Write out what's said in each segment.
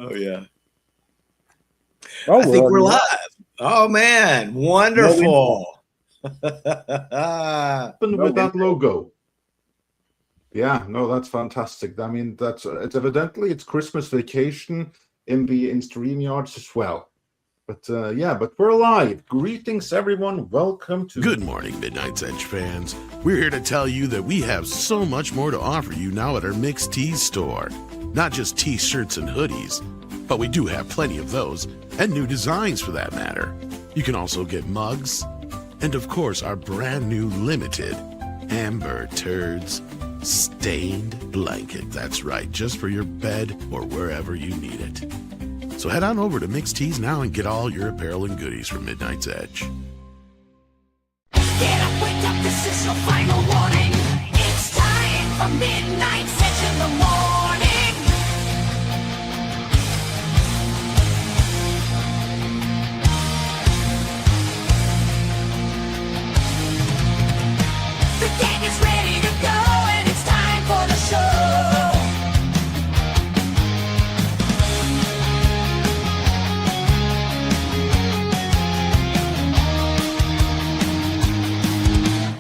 Oh yeah. Oh, I think we're live. live. Oh man, wonderful. Happened with that logo? Yeah, no, that's fantastic. I mean, it's evidently it's Christmas vacation in StreamYards as well. But but we're live. Greetings, everyone. Welcome to. Good morning, Midnight's Edge fans. We're here to tell you that we have so much more to offer you now at our Mixed Tees store. Not just t-shirts and hoodies, but we do have plenty of those, and new designs for that matter. You can also get mugs, and of course our brand new limited Amber Turds stained blanket. That's right, just for your bed or wherever you need it. So head on over to Mixed Tees now and get all your apparel and goodies from Midnight's Edge. Get up, wake up, this is your final warning. It's time for Midnight's Edge in the morning. The gang is ready to go and it's time for the show.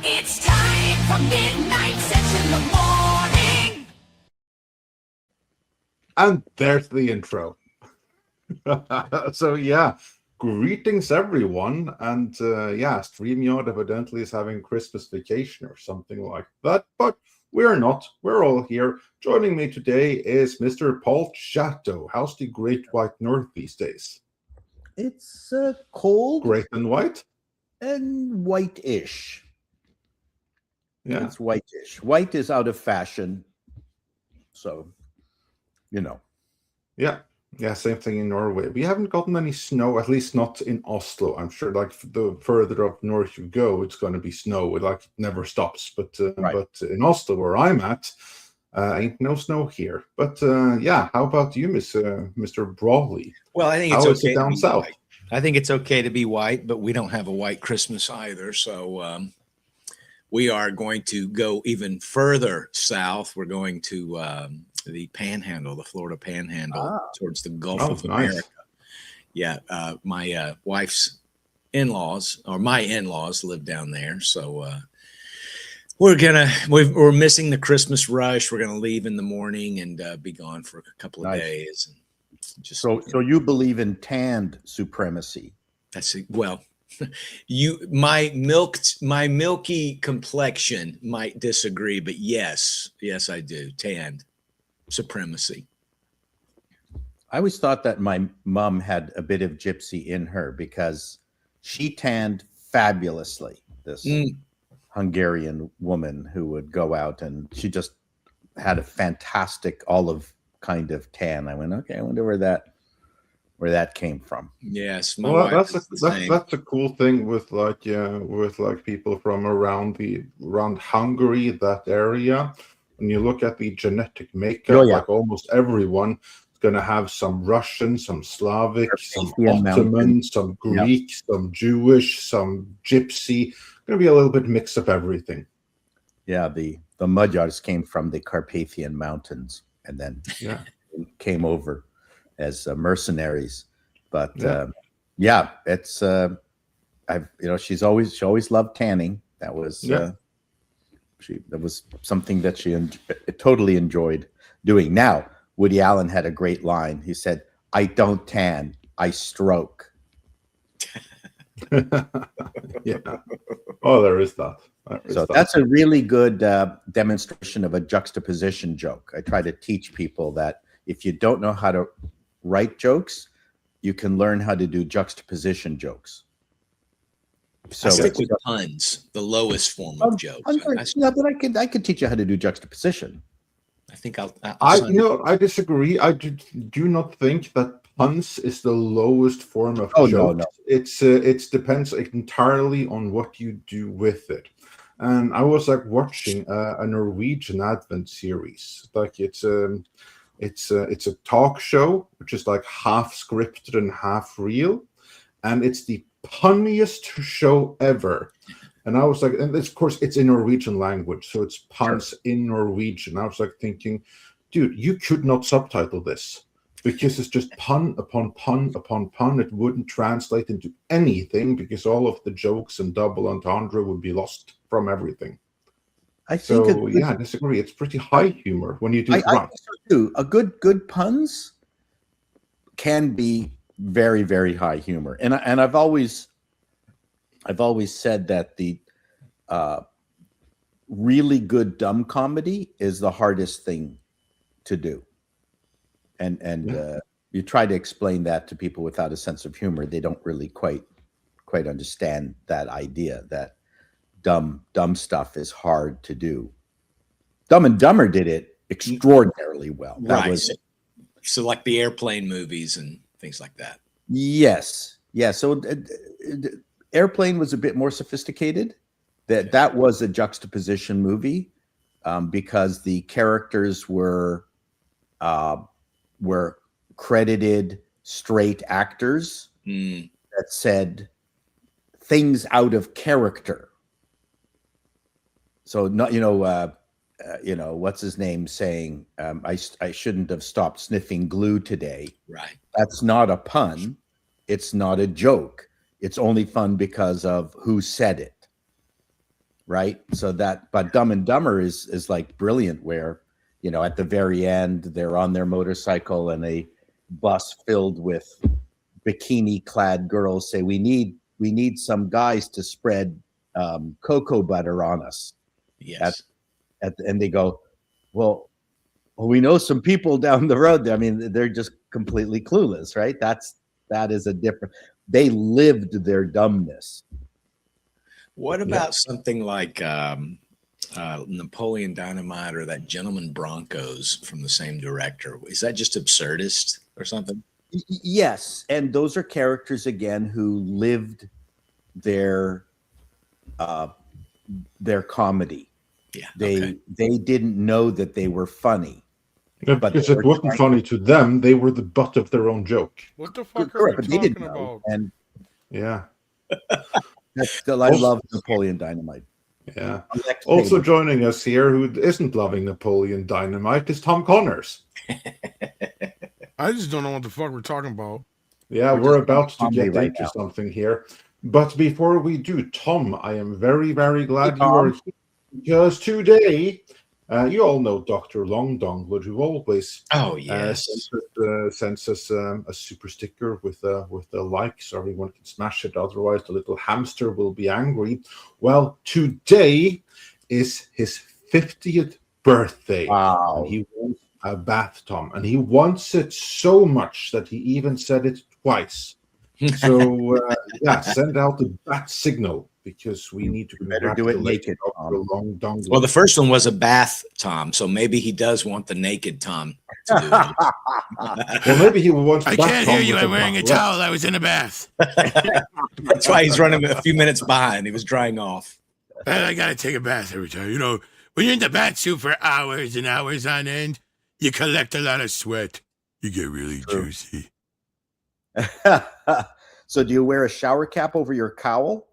It's time for Midnight's Edge in the morning. And there's the intro. So yeah, greetings everyone, and StreamYard evidently is having Christmas vacation or something like that, but we're not. We're all here. Joining me today is Mr. Paul Chateau. How's the Great White North these days? It's cold Great and white? and white-ish. Yeah. It's white-ish. White is out of fashion, so Yeah, same thing in Norway. We haven't gotten any snow, at least not in Oslo. I'm sure, like the further up north you go, it's going to be snow. It never stops. But Right. but in Oslo, where I'm at, ain't no snow here. But how about you, Mr. Brawley? Well, I think it's How is okay it down to be south? white. I think it's okay to be white, but we don't have a white Christmas either. So we are going to go even further south. We're going to the Panhandle, the Florida Panhandle, towards the Gulf Oh, of nice. America. Yeah, my wife's in-laws, or my in-laws, live down there. So we're missing the Christmas rush. We're gonna leave in the morning and be gone for a couple of Nice. days. And just so you believe in tanned supremacy. that's it. Well, my milky complexion might disagree, but yes, I do. Tanned supremacy. I always thought that my mom had a bit of gypsy in her because she tanned fabulously. This Hungarian woman who would go out and she just had a fantastic olive kind of tan. I went, okay, I wonder where that came from. Yes, my Well, wife is the same. that's a cool thing with people from around Hungary, that area. When you look at the genetic makeup, Oh, yeah. like almost everyone is going to have some Russian, some Slavic, some Carpathian Ottoman, Mountain. some Greek, some Jewish, some Gypsy. Going to be a little bit mix of everything. Yeah, the Magyars came from the Carpathian Mountains and then Yeah. came over as mercenaries. But Yeah. it's she always loved tanning. That was that was something that she totally enjoyed doing. Now, Woody Allen had a great line. He said, "I don't tan, I stroke." Yeah. Oh, there is that. So that's a really good demonstration of a juxtaposition joke. I try to teach people that if you don't know how to write jokes, you can learn how to do juxtaposition jokes. I stick with puns, the lowest form of jokes. But I could teach you how to do juxtaposition. I think I'll I disagree. I do not think that puns is the lowest form of joke. No. It depends entirely on what you do with it. And I was watching a Norwegian Advent series. It's a talk show which is half scripted and half real, and it's the punniest show ever. And I was and of course it's in Norwegian language, so it's puns in Norwegian. I was thinking, dude, you could not subtitle this. because it's just pun upon pun upon pun. It wouldn't translate into anything because all of the jokes and double entendre would be lost from everything. I think So yeah, I disagree. It's pretty high humor when you do it I right. think so too. A good puns can be very, very high humor, and I've always said that the really good dumb comedy is the hardest thing to do, and you try to explain that to people without a sense of humor, they don't really quite understand that idea that dumb stuff is hard to do. Dumb and Dumber did it extraordinarily well. That Right. was So like the airplane movies and things like that. yes, yeah. So Airplane was a bit more sophisticated. That was a juxtaposition movie because the characters were credited straight actors Mm, that said things out of character. So not what's his name saying I shouldn't have stopped sniffing glue today. right. That's not a pun. It's not a joke. It's only fun because of who said it. Right. So but Dumb and Dumber is like brilliant where, at the very end, they're on their motorcycle and a bus filled with bikini clad girls say, we need some guys to spread cocoa butter on us. Yes. And they go, well, we know some people down the road. I mean, they're just completely clueless, right? That is a different. They lived their dumbness. What about something like Napoleon Dynamite or that Gentleman Broncos from the same director? Is that just absurdist or something? Yes, and those are characters again who lived their comedy. Yeah. They didn't know that they were funny. Yeah, But because they it were wasn't trying- funny to them. They were the butt of their own joke. What the fuck are Correct, we but they didn't talking know. about? And Yeah, I love Napoleon Dynamite. yeah. Next Also page. joining us here, who isn't loving Napoleon Dynamite, is Tom Connors. I just don't know what the fuck we're talking about. Yeah, We're we're just about to comedy get right into now. something here. But before we do, Tom, I am very, very glad Hey, you are Tom. here because today, you all know Dr. Long Dongwood, who always Oh, yes. sends us a super sticker with a like, so everyone can smash it. Otherwise, the little hamster will be angry. Well, today is his 50th birthday. Wow. And he wants a bath, Tom, and he wants it so much that he even said it twice. So yeah, send out the bat signal because we need to better do it congratulate naked, Dr. Tom. Long Dongwood. Well, the first one was a bath Tom, so maybe he does want the naked Tom to do it. Well, maybe he wants. I bath can't Tom hear you. with I'm wearing a bath. towel. I was in a bath. That's why he's running a few minutes behind. He was drying off. And I gotta take a bath every time. When you're in the bath suit for hours and hours on end, you collect a lot of sweat. You get really True. juicy. So do you wear a shower cap over your cowl?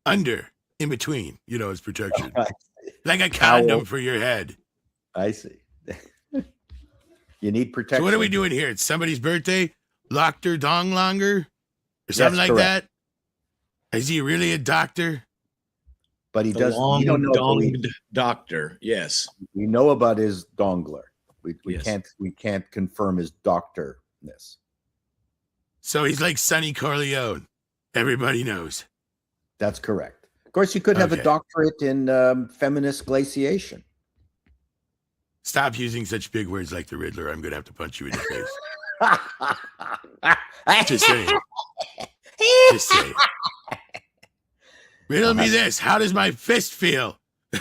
Under, in between, as protection. I Like a Towel. condom for your head. see. You need protection. So what are we doing here? It's somebody's birthday? Doctor Dong Longer? Or something like correct. that? Is he really a doctor? But he The does. long We don't know. But donged doctor. Yes. we know about his dongler. We Yes. can't confirm his doctorness. So he's like Sonny Corleone. Everybody knows. That's correct. Of course, you could have a Okay. doctorate in feminist glaciation. Stop using such big words like the Riddler. I'm going to have to punch you in the face. Just saying. Just saying. Riddle me this. How does my fist feel? Ooh,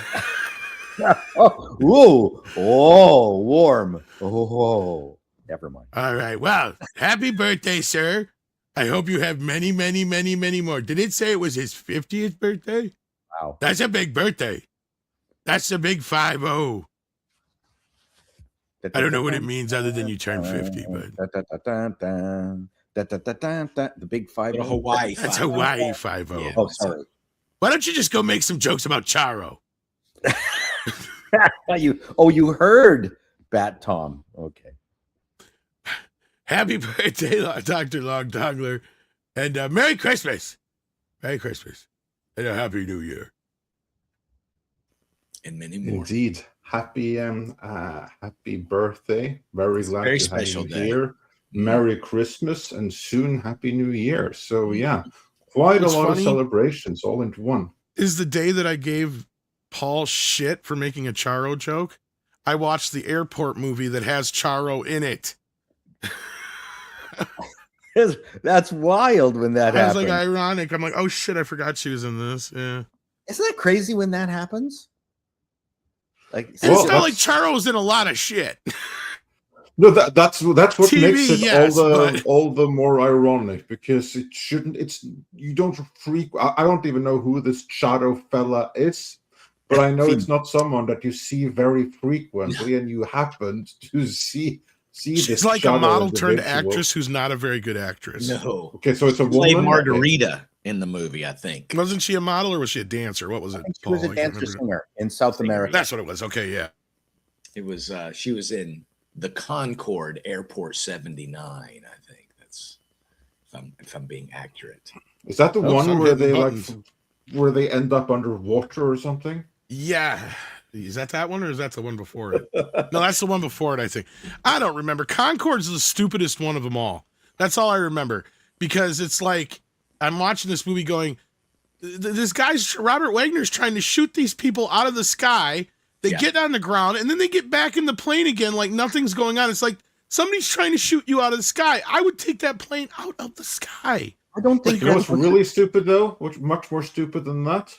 oh, warm. Oh, never mind. All right. Well, happy birthday, sir. I hope you have many, many, many, many more. Did it say it was his 50th birthday? Wow. That's a big birthday. That's a big 5-0. I don't know what it means other than you turn 50, but the big five. Go to Hawaii. that's Five. Hawaii 5-0. Yeah. Oh, sorry. Why don't you just go make some jokes about Charo? You heard Bat Tom. Okay. Happy birthday, Dr. Long Dongler. And Merry Christmas. Merry Christmas. And a Happy New Year. And many more. Indeed. Happy happy birthday. Very glad very to have special you day. here. Merry Christmas and soon Happy New Year. So yeah, quite What's a lot funny of celebrations all into one. Is the day that I gave Paul shit for making a Charo joke. I watched the airport movie that has Charo in it. That's wild when that I was happens. like ironic. I'm like, oh shit, I forgot she was in this. Yeah. Isn't that crazy when that happens? Like, And Well, it's not like that's- Charo's in a lot of shit. No, that's what TV, makes it yes, but- all the more ironic, because it shouldn't. It's you don't I don't even know who this Charo fella is, but I know it's not someone that you see very frequently, and you happen to see She's this like a Charo model turned individual. actress who's not a very good actress. No. Okay, so it's a Played woman. Margarita in the movie, I think. Wasn't she a model or was she a dancer? What was I it? think she was Paul? a I can't dancer remember. singer in South America. That's what it was. Okay, yeah. It was she was in the Concorde Airport 79, I think. That's if I'm being accurate. Is that the Oh, one some where hidden they buttons. where they end up underwater or something? Yeah. Is that one or is that the one before it? No, that's the one before it, I think. I don't remember. Concorde's the stupidest one of them all. That's all I remember. Because it's like, I'm watching this movie going, this guy's, Robert Wagner's trying to shoot these people out of the sky. They Yeah. get on the ground and then they get back in the plane again like nothing's going on. It's like, somebody's trying to shoot you out of the sky. I would take that plane out of the sky. I don't think You know that what's was- really stupid though? Which much more stupid than that?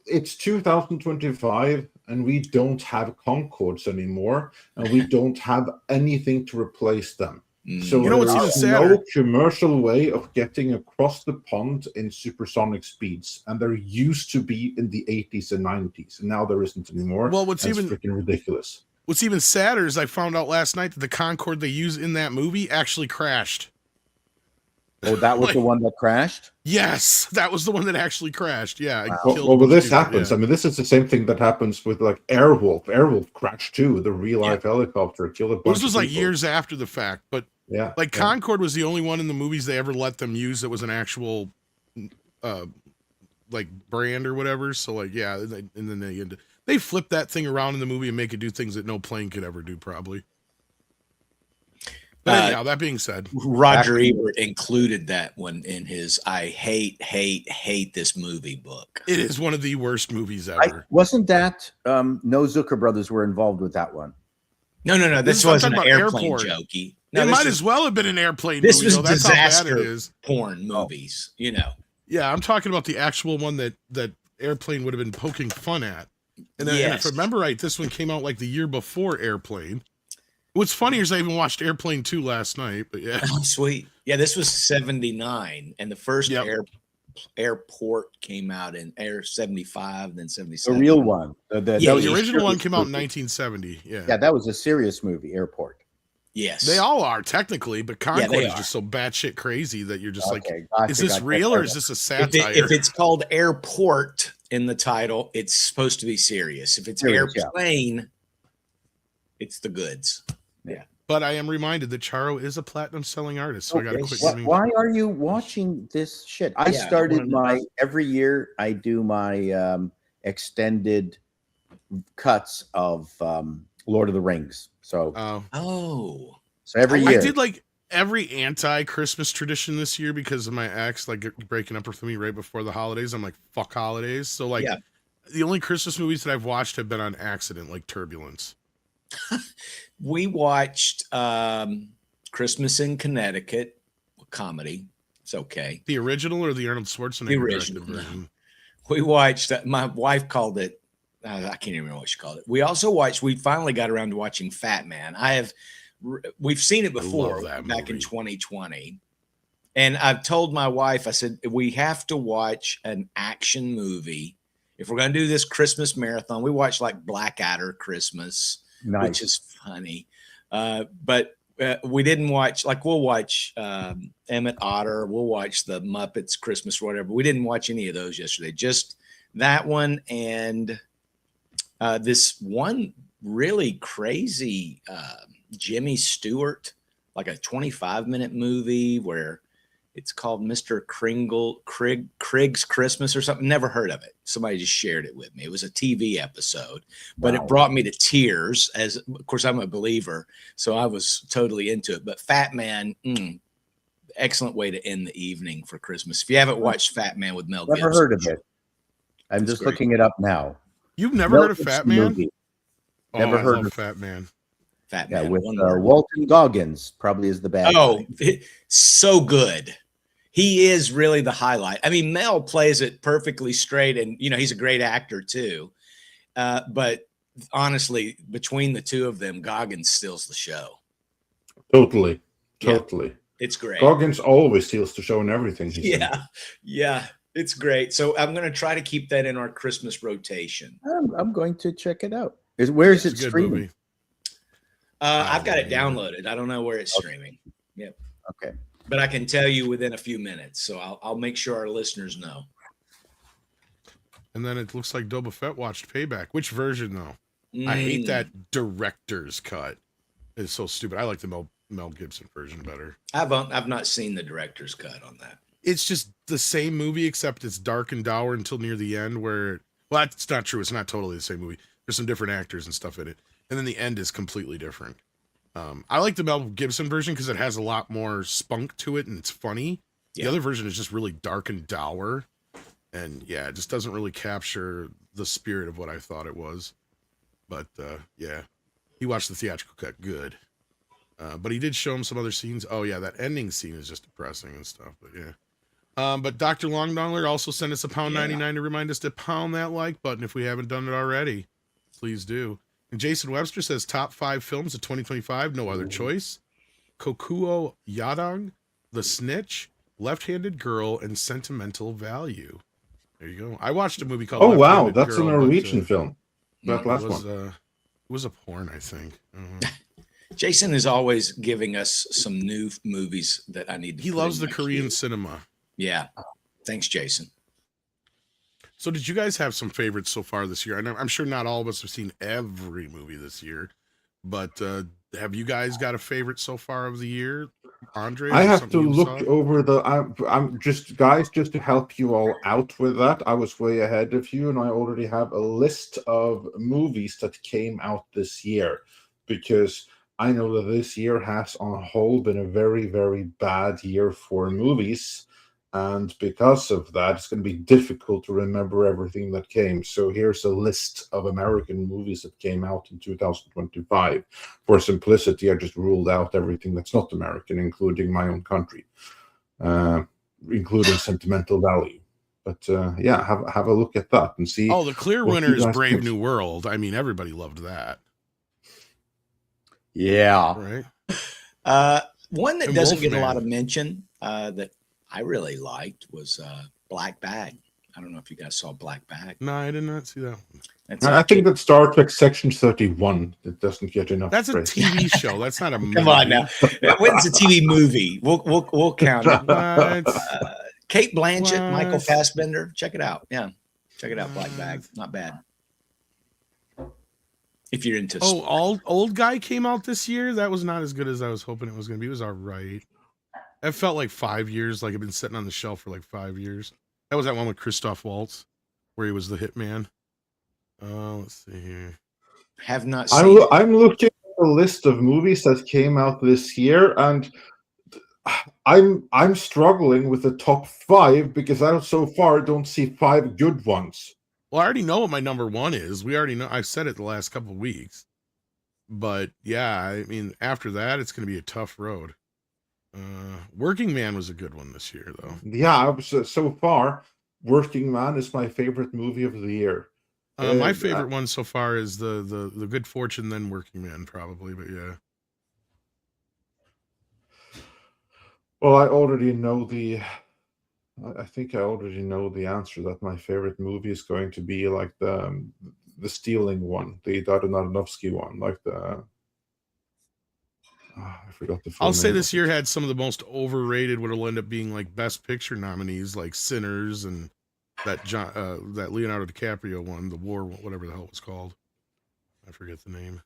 It's 2025 and we don't have Concords anymore, and we don't have anything to replace them. So You know what's there even is sadder? no commercial way of getting across the pond in supersonic speeds, and there used to be in the 80s and 90s, and now there isn't anymore. Well, what's and it's even freaking ridiculous. What's even sadder is I found out last night that the Concorde they use in that movie actually crashed. Oh, that was the one that crashed? Yes, that was the one that actually crashed. Yeah. it Well, killed well, a bunch of this people, happens. yeah. I mean, this is the same thing that happens with like Airwolf. Airwolf crashed too. The real life helicopter killed a bunch. Well, this was of like people. years after the fact, but Yeah, like yeah. Concorde was the only one in the movies they ever let them use that was an actual, like brand or whatever. So like, yeah, and then they flip that thing around in the movie and make it do things that no plane could ever do, probably. But anyhow, that being said, Roger Ebert included that one in his I hate this movie book. it is one of the worst movies ever. Wasn't that no Zucker brothers were involved with that one? No, This this is- I'm wasn't an talking about airplane airport. jokey. No, It this might is as well have been an airplane this movie, was though. That's how bad it disaster. is. porn movies, you know. Yeah, I'm talking about the actual one that Airplane would have been poking fun at. And then, and if Yes. I remember right, this one came out like the year before Airplane. What's funny is I even watched Airplane 2 last night, but yeah. Oh, sweet. Yeah, this was 79, and the first Yep. airport came out in Air 75, then The 77. real one. Yeah, that The was a original one serious came out in movie. 1970. Yeah. Yeah, that was a serious movie, Airport. Yes. They all are technically, but Concord they is are. just so batshit crazy that you're just like, Okay, gotcha, is this gotcha, real or gotcha. is this a If, satire? if it's called airport in the title, it's supposed to be serious. If it's Serious, yeah. airplane, it's the goods. But I am reminded that Charo is a platinum selling artist, so I got to Okay. quit Why, giving. why are you watching this shit? I Yeah, started wanna- every year I do my extended cuts of Lord of the Rings. So Oh. every I year. did like every anti-Christmas tradition this year because of my ex, like breaking up with me right before the holidays. I'm like, fuck holidays. So like, Yeah. the only Christmas movies that I've watched have been on accident, like Turbulence. We watched Christmas in Connecticut, comedy. It's okay. The original or the Arnold Schwarzenegger The directed original, no. version? We watched, my wife called it, I can't even remember what she called it. We also watched, we finally got around to watching Fat Man. We've seen it before that back in movie. 2020. And I've told my wife, I said, we have to watch an action movie. If we're going to do this Christmas marathon, we watch like Blackadder Christmas, Nice. which is funny. But we didn't watch, like we'll watch Emmett Otter. We'll watch the Muppets Christmas or whatever. We didn't watch any of those yesterday. Just that one and this one really crazy Jimmy Stewart like a 25-minute movie where it's called Mr. Krigg's Christmas or something. Never heard of it. Somebody just shared it with me. It was a TV episode, but Wow. it brought me to tears. As of course, I'm a believer, so I was totally into it. But Fat Man, excellent way to end the evening for Christmas. If you haven't watched Fat Man with Mel Never Gibson, heard of it. I'm It's just great. looking it up now. You've never Mel heard of Gibson Fat Man? movie. Oh, Never I heard love of- Fat Man. Fat Yeah, Man, with one word. Walton Goggins probably is the bad Oh, guy. so good. He is really the highlight. I mean, Mel plays it perfectly straight, and he's a great actor too. But honestly, between the two of them, Goggins steals the show. Totally. Yeah. Totally. It's great. Goggins always steals the show and everything. He's in. Yeah, it's great. So I'm going to try to keep that in our Christmas rotation. I'm going to check it out. Where is It's it a good streaming? movie. I've got it yeah. downloaded. I don't know where it's streaming, Okay. but I can tell you within a few minutes. So I'll make sure our listeners know. And then it looks like Boba Fett watched Payback. Which version though? I hate Mm. that director's cut. It's so stupid. I like the Mel Gibson version better. I've not seen the director's cut on that. It's just the same movie, except it's dark and dour until near the end where, well, that's not true. It's not totally the same movie. There's some different actors and stuff in it. And then the end is completely different. I like the Mel Gibson version because it has a lot more spunk to it and it's funny. Yeah. The other version is just really dark and dour. And yeah, it just doesn't really capture the spirit of what I thought it was. But yeah, he watched the theatrical cut. Good. But he did show him some other scenes. Oh yeah, that ending scene is just depressing and stuff. But yeah. But Dr. Longdongler also sent us a £1.99 to remind us to pound that like button if we haven't done it already. Please do. And Jason Webster says top 5 films of 2025, no other choice. Kokuo Yadong, The Snitch, Left-Handed Girl, and Sentimental Value. There you go. I watched a movie called Oh wow, Left-Handed that's a Girl, but, Norwegian film. That Mm, last it was, one. it was a porn, I think. I don't know. Jason is always giving us some new movies that I need to He put loves in the my Korean queue. cinema. Yeah. Thanks, Jason. So did you guys have some favorites so far this year? I know, I'm sure not all of us have seen every movie this year, but have you guys got a favorite so far of the year? Andre? I is it have something to you look saw? over the. I'm just guys, just to help you all out with that. I was way ahead of you, and I already have a list of movies that came out this year, because I know that this year has, on a whole, been a very, very bad year for movies, and because of that, it's going to be difficult to remember everything that came. So here's a list of American movies that came out in 2025. For simplicity, I just ruled out everything that's not American, including my own country, including Sentimental Value. But yeah, have a look at that and see. Oh, the clear what winner you is guys Brave think. New World. I mean, everybody loved that, Yeah. right? One that And doesn't get a Wolfman. lot of mention that I really liked was Black Bag. I don't know if you guys saw Black Bag. No, I did not see that one. That's I think that Star Trek Section 31 that doesn't get enough That's a praise. TV show. That's not a movie. Come on now. When's a TV movie? We'll count it. What? Kate Blanchett, Michael What? Fassbender. Check it out. Yeah, check it out. Black Bag, not bad. If you're into Oh, old guy came out this year. That was not as good as I was hoping it was going to be. It was all right. It felt like 5 years, like it'd been sitting on the shelf for like 5 years. That was that one with Christoph Waltz, where he was the hitman. Let's see here. have not seen. I'm looking at a list of movies that came out this year, and I'm struggling with the top 5 because I so far don't see 5 good ones. Well, I already know what my number 1 is. We already know. I've said it the last couple of weeks. But yeah, I mean, after that, it's going to be a tough road. Working Man was a good one this year, though. Yeah, I was, so far, Working Man is my favorite movie of the year. My favorite one so far is the Good Fortune, then Working Man, probably. But yeah. Well, I already know I think I already know the answer, that my favorite movie is going to be like the stealing one, the Darren Aronofsky one, like the. I forgot the full I'll say name this of year it. had some of the most overrated, what'll end up being like Best Picture nominees, like Sinners and that Leonardo DiCaprio one, The War, whatever the hell it was called. I forget the name.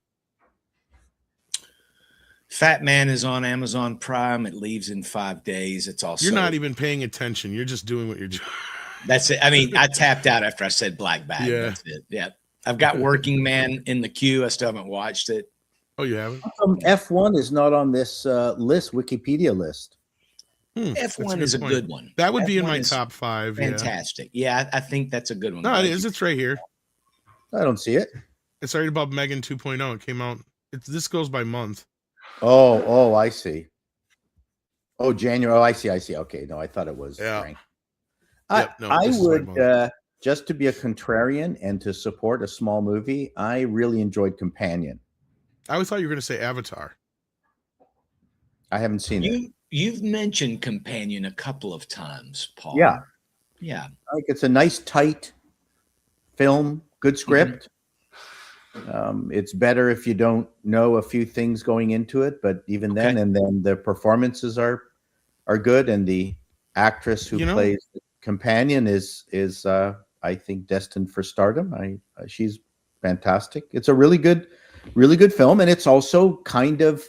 Fat Man is on Amazon Prime. It leaves in 5 days. It's also You're not even paying attention. You're just doing what you're doing. That's it. I mean, I tapped out after I said Black Bag. Yeah. That's it. Yeah. I've got Working Man in the queue. I still haven't watched it. Oh, you haven't? F1 is not on this list, Wikipedia list. F1 is a point. good one. That would be in F1 my is top 5. Yeah. Fantastic. Yeah, I think that's a good one. No, it is. It's right here. I don't see it. It's right above Megan 2.0. It came out. This goes by month. Oh, I see. Oh, January. Oh, I see. Okay. No, I thought it was Yeah. Frank. Yep, no, I this is would, my just to be a contrarian and to support a small movie, I really enjoyed Companion. I always thought you were going to say Avatar. I haven't seen it. You've mentioned Companion a couple of times, Paul. Yeah. Yeah. I think it's a nice, tight film, good script. It's better if you don't know a few things going into it, but even then, Okay. and then the performances are good, and the actress who plays the companion is I think destined for stardom. She's fantastic. It's a really good film, and it's also kind of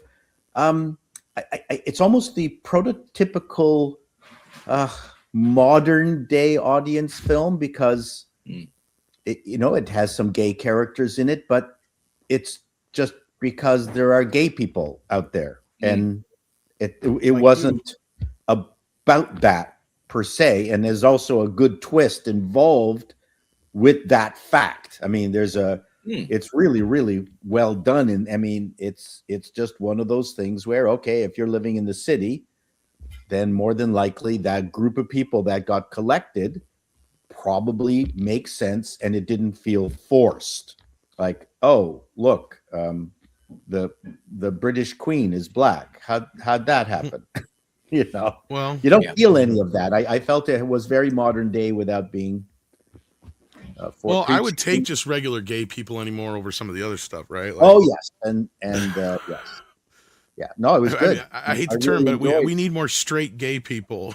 it's almost the prototypical modern day audience film because it has some gay characters in it, but it's just because there are gay people out there, and it wasn't about that per se. And there's also a good twist involved with that fact. I mean, it's really, really well done. And I mean, it's just one of those things where, okay, if you're living in the city, then more than likely that group of people that got collected probably makes sense, and it didn't feel forced. Like, oh, look, the British Queen is black. How'd that happen? Well, you don't feel any of that. I felt it was very modern day without being. Well, I would take just regular gay people anymore over some of the other stuff, right? Like, Oh yes, and yes, yeah. No, it was good. mean, I hate the term, but we need more straight gay people.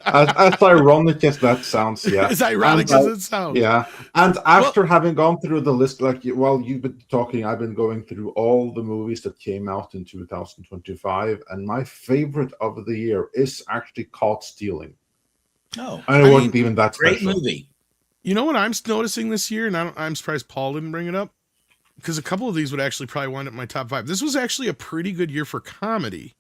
as ironic as that sounds, yeah. As ironic as it sounds. Yeah. And after having gone through the list, like while you've been talking, I've been going through all the movies that came out in 2025, and my favorite of the year is actually Caught Stealing. Oh, And it wasn't even that great special. movie. You know what I'm noticing this year, and I'm surprised Paul didn't bring it up, because a couple of these would actually probably wind up in my top 5. This was actually a pretty good year for comedy.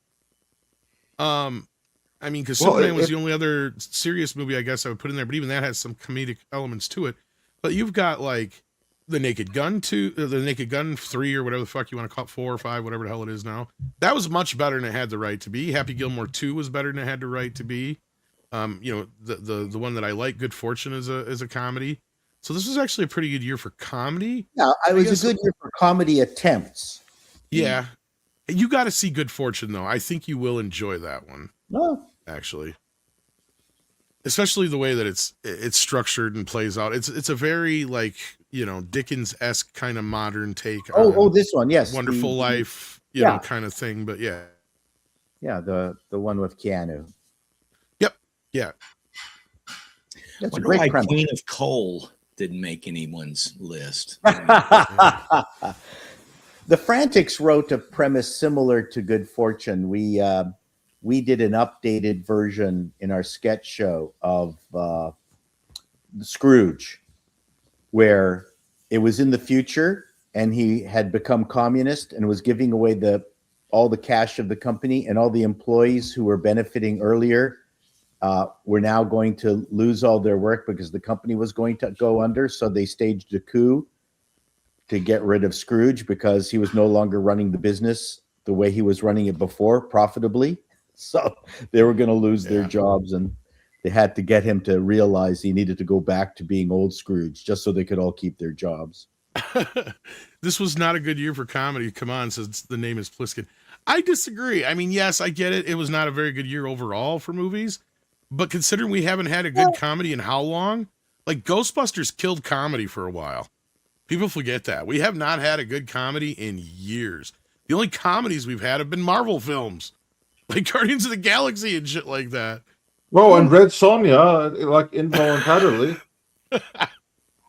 I mean, because Superman was the only other serious movie I guess I would put in there, but even that has some comedic elements to it. But you've got like the Naked Gun 2, the Naked Gun 3, or whatever the fuck you want to call it, 4 or 5, whatever the hell it is now. That was much better than it had the right to be. Happy Gilmore 2 was better than it had the right to be. The one that I like, Good Fortune, is a comedy. So this was actually a pretty good year for comedy. Yeah, it was a good year for comedy attempts. Yeah. You got to see Good Fortune, though. I think you will enjoy that one. No. Actually, especially the way that it's structured and plays out. It's a very like Dickens-esque kind of modern take. Oh, this one, yes, Wonderful Life, kind of thing. But yeah, the one with Keanu. Yep, yeah. That's a Wonder great why premise. Queen of Coal didn't make anyone's list. The Frantics wrote a premise similar to Good Fortune. We did an updated version in our sketch show of Scrooge, where it was in the future and he had become communist and was giving away all the cash of the company, and all the employees who were benefiting earlier were now going to lose all their work because the company was going to go under. So they staged a coup to get rid of Scrooge because he was no longer running the business the way he was running it before, profitably. So they were going to lose their jobs, and they had to get him to realize he needed to go back to being old Scrooge just so they could all keep their jobs. This was not a good year for comedy. Come on, since the name is Pliskin. I disagree. I mean, yes, I get it. It was not a very good year overall for movies, but considering we haven't had a good comedy in how long? Like Ghostbusters killed comedy for a while. People forget that. We have not had a good comedy in years. The only comedies we've had have been Marvel films, like Guardians of the Galaxy and shit like that. Well, and Red Sonja, like involuntarily.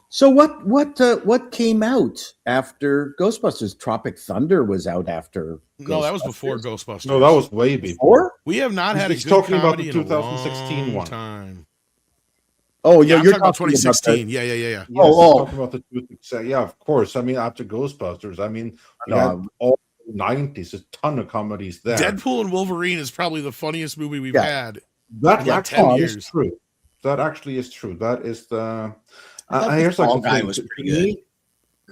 So what came out after Ghostbusters? Tropic Thunder was out after. No, that was Ghostbusters. before Ghostbusters. No, that was way before. Or We have not had a He's good talking about comedy the in a 2016 long one. time. oh, Yeah, you're I'm talking about talking 2016. Yeah. Yes, Oh. talking about the 2016. Yeah, of course. I mean, after Ghostbusters, I mean, we No, had all the 90s, a ton of comedies there. Deadpool and Wolverine is probably the funniest movie we've Yeah. had. That like actually 10 is years. true. That actually is true. That is the. I thought here's the like Fall Guy something. was To pretty me,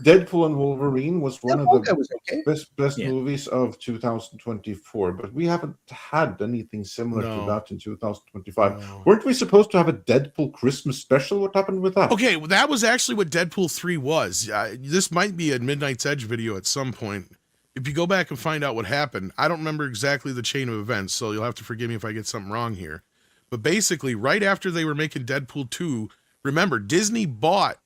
Deadpool and Wolverine was one of that the was okay. best Yeah. movies of 2024, but we haven't had anything similar No. to that in 2025. No. Weren't we supposed to have a Deadpool Christmas special? What happened with that? Okay, well, that was actually what Deadpool 3 was. This might be a Midnight's Edge video at some point. If you go back and find out what happened, I don't remember exactly the chain of events, so you'll have to forgive me if I get something wrong here. But basically, right after they were making Deadpool 2, remember, Disney bought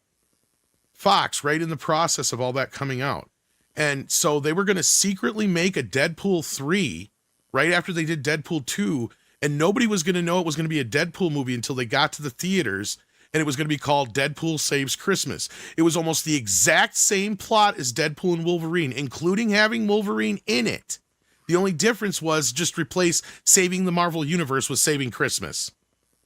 Fox right in the process of all that coming out. And so they were going to secretly make a Deadpool 3 right after they did Deadpool 2, and nobody was going to know it was going to be a Deadpool movie until they got to the theaters, and it was going to be called Deadpool Saves Christmas. It was almost the exact same plot as Deadpool and Wolverine, including having Wolverine in it. The only difference was just replace saving the Marvel Universe with saving Christmas.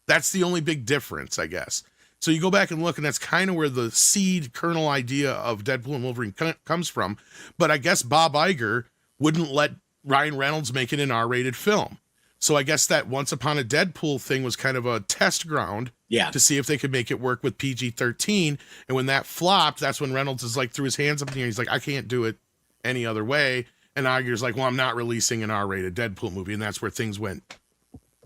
That's the only big difference, I guess. So you go back and look, and that's kind of where the seed kernel idea of Deadpool and Wolverine comes from. But I guess Bob Iger wouldn't let Ryan Reynolds make it an R-rated film. So I guess that Once Upon a Deadpool thing was kind of a test ground Yeah. to see if they could make it work with PG-13. And when that flopped, that's when Reynolds is like threw his hands up in the air. He's like, I can't do it any other way. And Iger's like, well, I'm not releasing an R-rated Deadpool movie. And that's where things went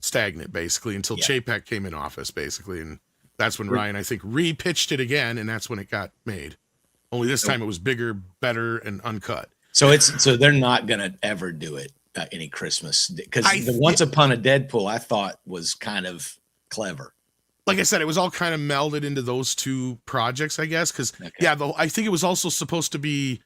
stagnant, basically, until Chapek came in office, basically. And that's when Ryan, I think, re-pitched it again, and that's when it got made. Only this time it was bigger, better, and uncut. So they're not gonna ever do it any Christmas, because the Once Upon a Deadpool I thought was kind of clever. Like I said, it was all kind of melded into those two projects, I guess. Because I think it was also supposed to be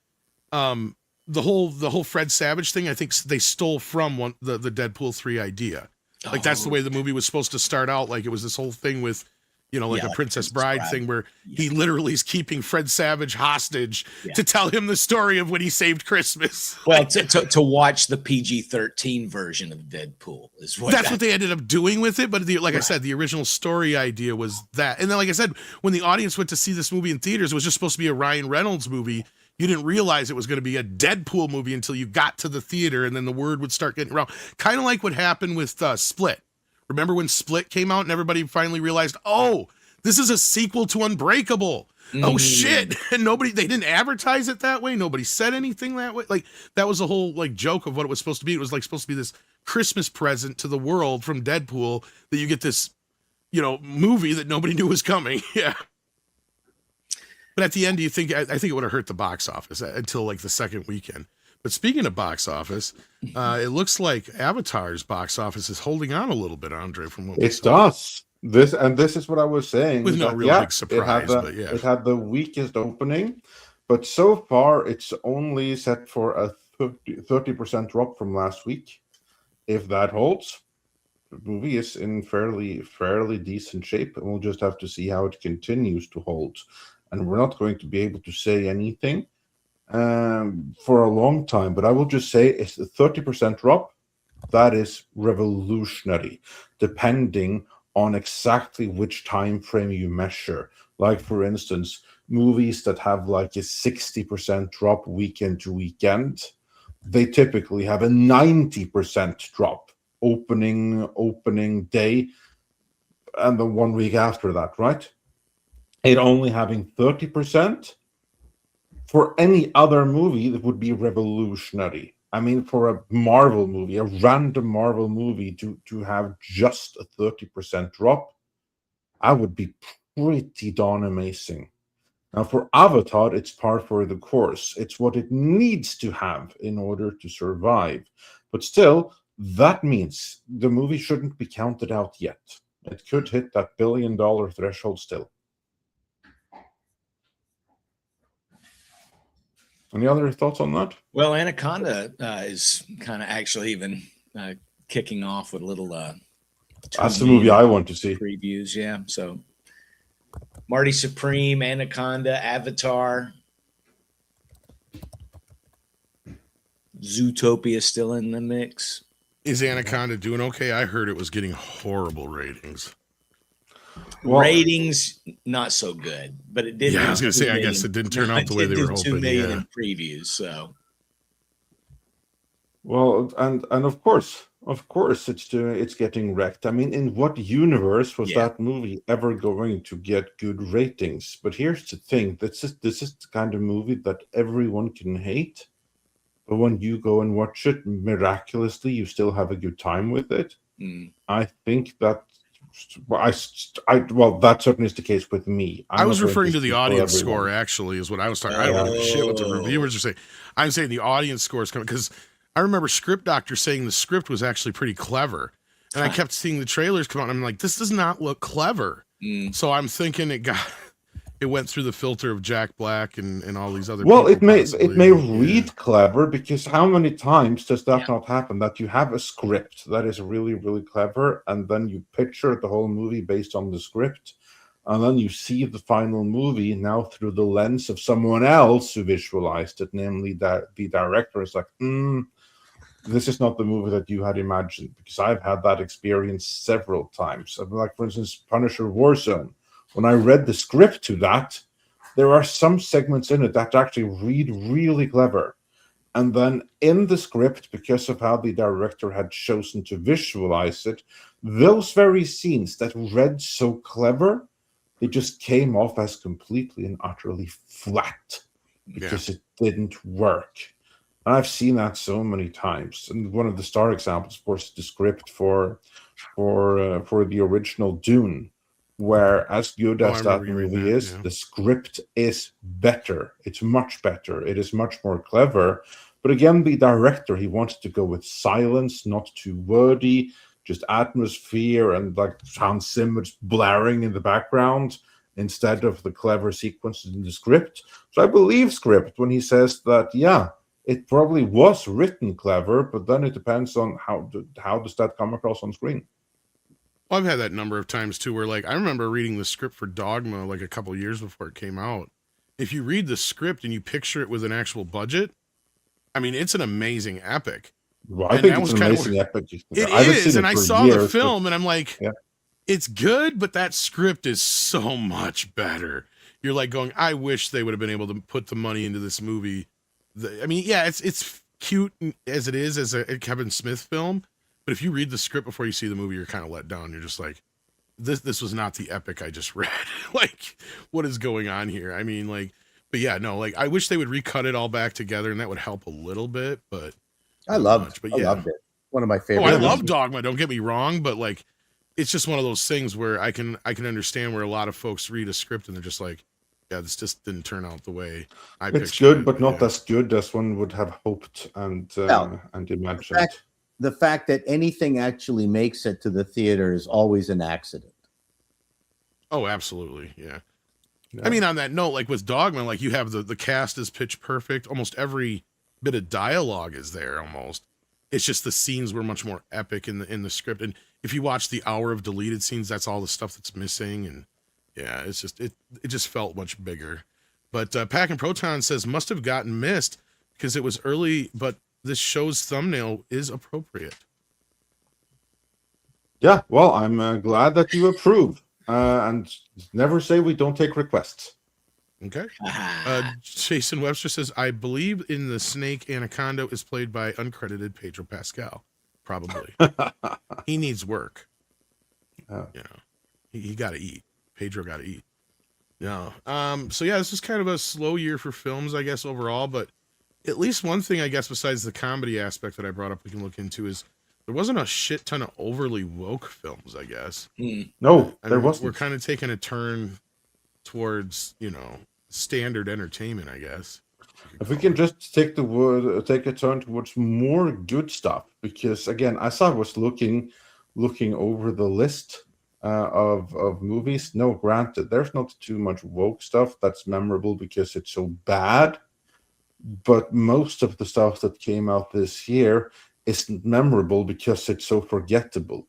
the whole Fred Savage thing. I think they stole from the Deadpool 3 idea. Like that's the way the movie was supposed to start out. Like it was this whole thing with, like a Princess Bride thing where he literally is keeping Fred Savage hostage to tell him the story of when he saved Christmas. Well, to watch the PG-13 version of Deadpool is That's what they ended up doing with it. But I said, the original story idea was that. And then, like I said, when the audience went to see this movie in theaters, it was just supposed to be a Ryan Reynolds movie. You didn't realize it was going to be a Deadpool movie until you got to the theater, and then the word would start getting around. Kind of like what happened with Split. Remember when Split came out and everybody finally realized, oh, this is a sequel to Unbreakable. Oh shit. And they didn't advertise it that way. Nobody said anything that way. Like that was the whole joke of what it was supposed to be. It was supposed to be this Christmas present to the world from Deadpool that you get this, movie that nobody knew was coming. Yeah. But at the end, I think it would have hurt the box office until the second weekend. But speaking of box office, it looks like Avatar's box office is holding on a little bit, Andre, from what we saw. Does. This is what I was saying. With no real big surprise, it had the weakest opening, but so far it's only set for a 30% drop from last week. If that holds, the movie is in fairly decent shape, and we'll just have to see how it continues to hold. And we're not going to be able to say anything for a long time, but I will just say it's a 30% drop. That is revolutionary, depending on exactly which time frame you measure. Like, for instance, movies that have a 60% drop weekend to weekend, they typically have a 90% drop opening day and the 1 week after that, right? It only having 30% for any other movie that would be revolutionary. I mean, for a Marvel movie, a random Marvel movie to have just a 30% drop, I would be pretty darn amazing. Now, for Avatar, it's par for the course. It's what it needs to have in order to survive. But still, that means the movie shouldn't be counted out yet. It could hit that $1 billion threshold still. Any other thoughts on that? Well, Anaconda is kind of actually even kicking off with a little. That's the movie I want to see. Previews, yeah. So Marty Supreme, Anaconda, Avatar, Zootopia still in the mix. Is Anaconda doing okay? I heard it was getting horrible ratings. Well, Ratings not so good, but it did. Yeah, I do was gonna 2 say, I million. guess it didn't turn No, out the it way did they were do 2 hoping. million Yeah. in previews. So well, and of course, it's getting wrecked. I mean, in what universe was Yeah. that movie ever going to get good ratings? But here's the thing: this is the kind of movie that everyone can hate, but when you go and watch it, miraculously, you still have a good time with it. mm, I think that. Well, that certainly is the case with me. I was referring to the audience everyone. score, actually, is what I was talking. I don't give a shit what the Oh. reviewers are saying. I'm saying the audience score is coming because I remember Script Doctor saying the script was actually pretty clever. And I kept seeing the trailers come out, and I'm like, this does not look clever. mm. So I'm thinking it went through the filter of Jack Black and all these other Well, people. it may possibly. read clever, because how many times does that Yeah. not happen? That you have a script that is really, really clever, and then you picture the whole movie based on the script, and then you see the final movie now through the lens of someone else who visualized it, namely that the director is like, this is not the movie that you had imagined. Because I've had that experience several times. Like, for instance, Punisher Warzone. When I read the script to that, there are some segments in it that actually read really clever. And then in the script, because of how the director had chosen to visualize it, those very scenes that read so clever, they just came off as completely and utterly flat because it didn't work. And I've seen that so many times. And one of the star examples, of course, is the script for the original Dune, where, as good as that movie is, the script is better. It's much better. It is much more clever. But again, the director, he wanted to go with silence, not too wordy, just atmosphere and like Hans Zimmer's blaring in the background instead of the clever sequences in the script. So I believe Script when he says that, yeah, it probably was written clever, but then it depends on how does that come across on screen. Well, I've had that number of times too, where like I remember reading the script for Dogma like a couple years before it came out. If you read the script and you picture it with an actual budget, I mean, it's an amazing epic. Well, I And think that it's was an kind of amazing epic. It I haven't is, seen and it I for saw years, the but- film, and I'm like, Yeah. it's good, but that script is so much better. You're like going, I wish they would have been able to put the money into this movie. I mean, yeah, it's cute as it is as a Kevin Smith film, but if you read the script before you see the movie, you're kind of let down. You're just like, this was not the epic I just read. Like, what is going on here? I mean, like, but yeah, no, like, I wish they would recut it all back together, and that would help a little bit, but I not loved much, it. One of my Oh, favorite. I Yeah, love Dogma. Don't get me wrong, but like, it's just one of those things where I can understand where a lot of folks read a script and they're just like, yeah, this just didn't turn out the way I It's pictured good, it, but not yeah. as good as one would have hoped and imagined. The fact that anything actually makes it to the theater is always an accident. Oh, absolutely, yeah. Yeah. I mean, on that note, like with Dogma, like you have the cast is pitch perfect. Almost every bit of dialogue is there. Almost, it's just the scenes were much more epic in the script. And if you watch the hour of deleted scenes, that's all the stuff that's missing. And yeah, it's just it just felt much bigger. But Pack and Proton says must have gotten missed because it was early, but this show's thumbnail is appropriate. Yeah, well, I'm glad that you approve. And never say we don't take requests. Okay. Ah, Jason Webster says, I believe in the snake Anaconda is played by uncredited Pedro Pascal. Probably. He needs work. Oh. You know, he got to eat. Pedro got to eat. No. So yeah, this is kind of a slow year for films, I guess, overall. But at least one thing, I guess, besides the comedy aspect that I brought up, we can look into is there wasn't a shit ton of overly woke films, I guess. No, I there mean, wasn't. We're kind of taking a turn towards, standard entertainment, I guess. If we can just take a turn towards more good stuff, because again, as I was looking over the list of movies, no, granted, there's not too much woke stuff that's memorable because it's so bad, but most of the stuff that came out this year isn't memorable because it's so forgettable.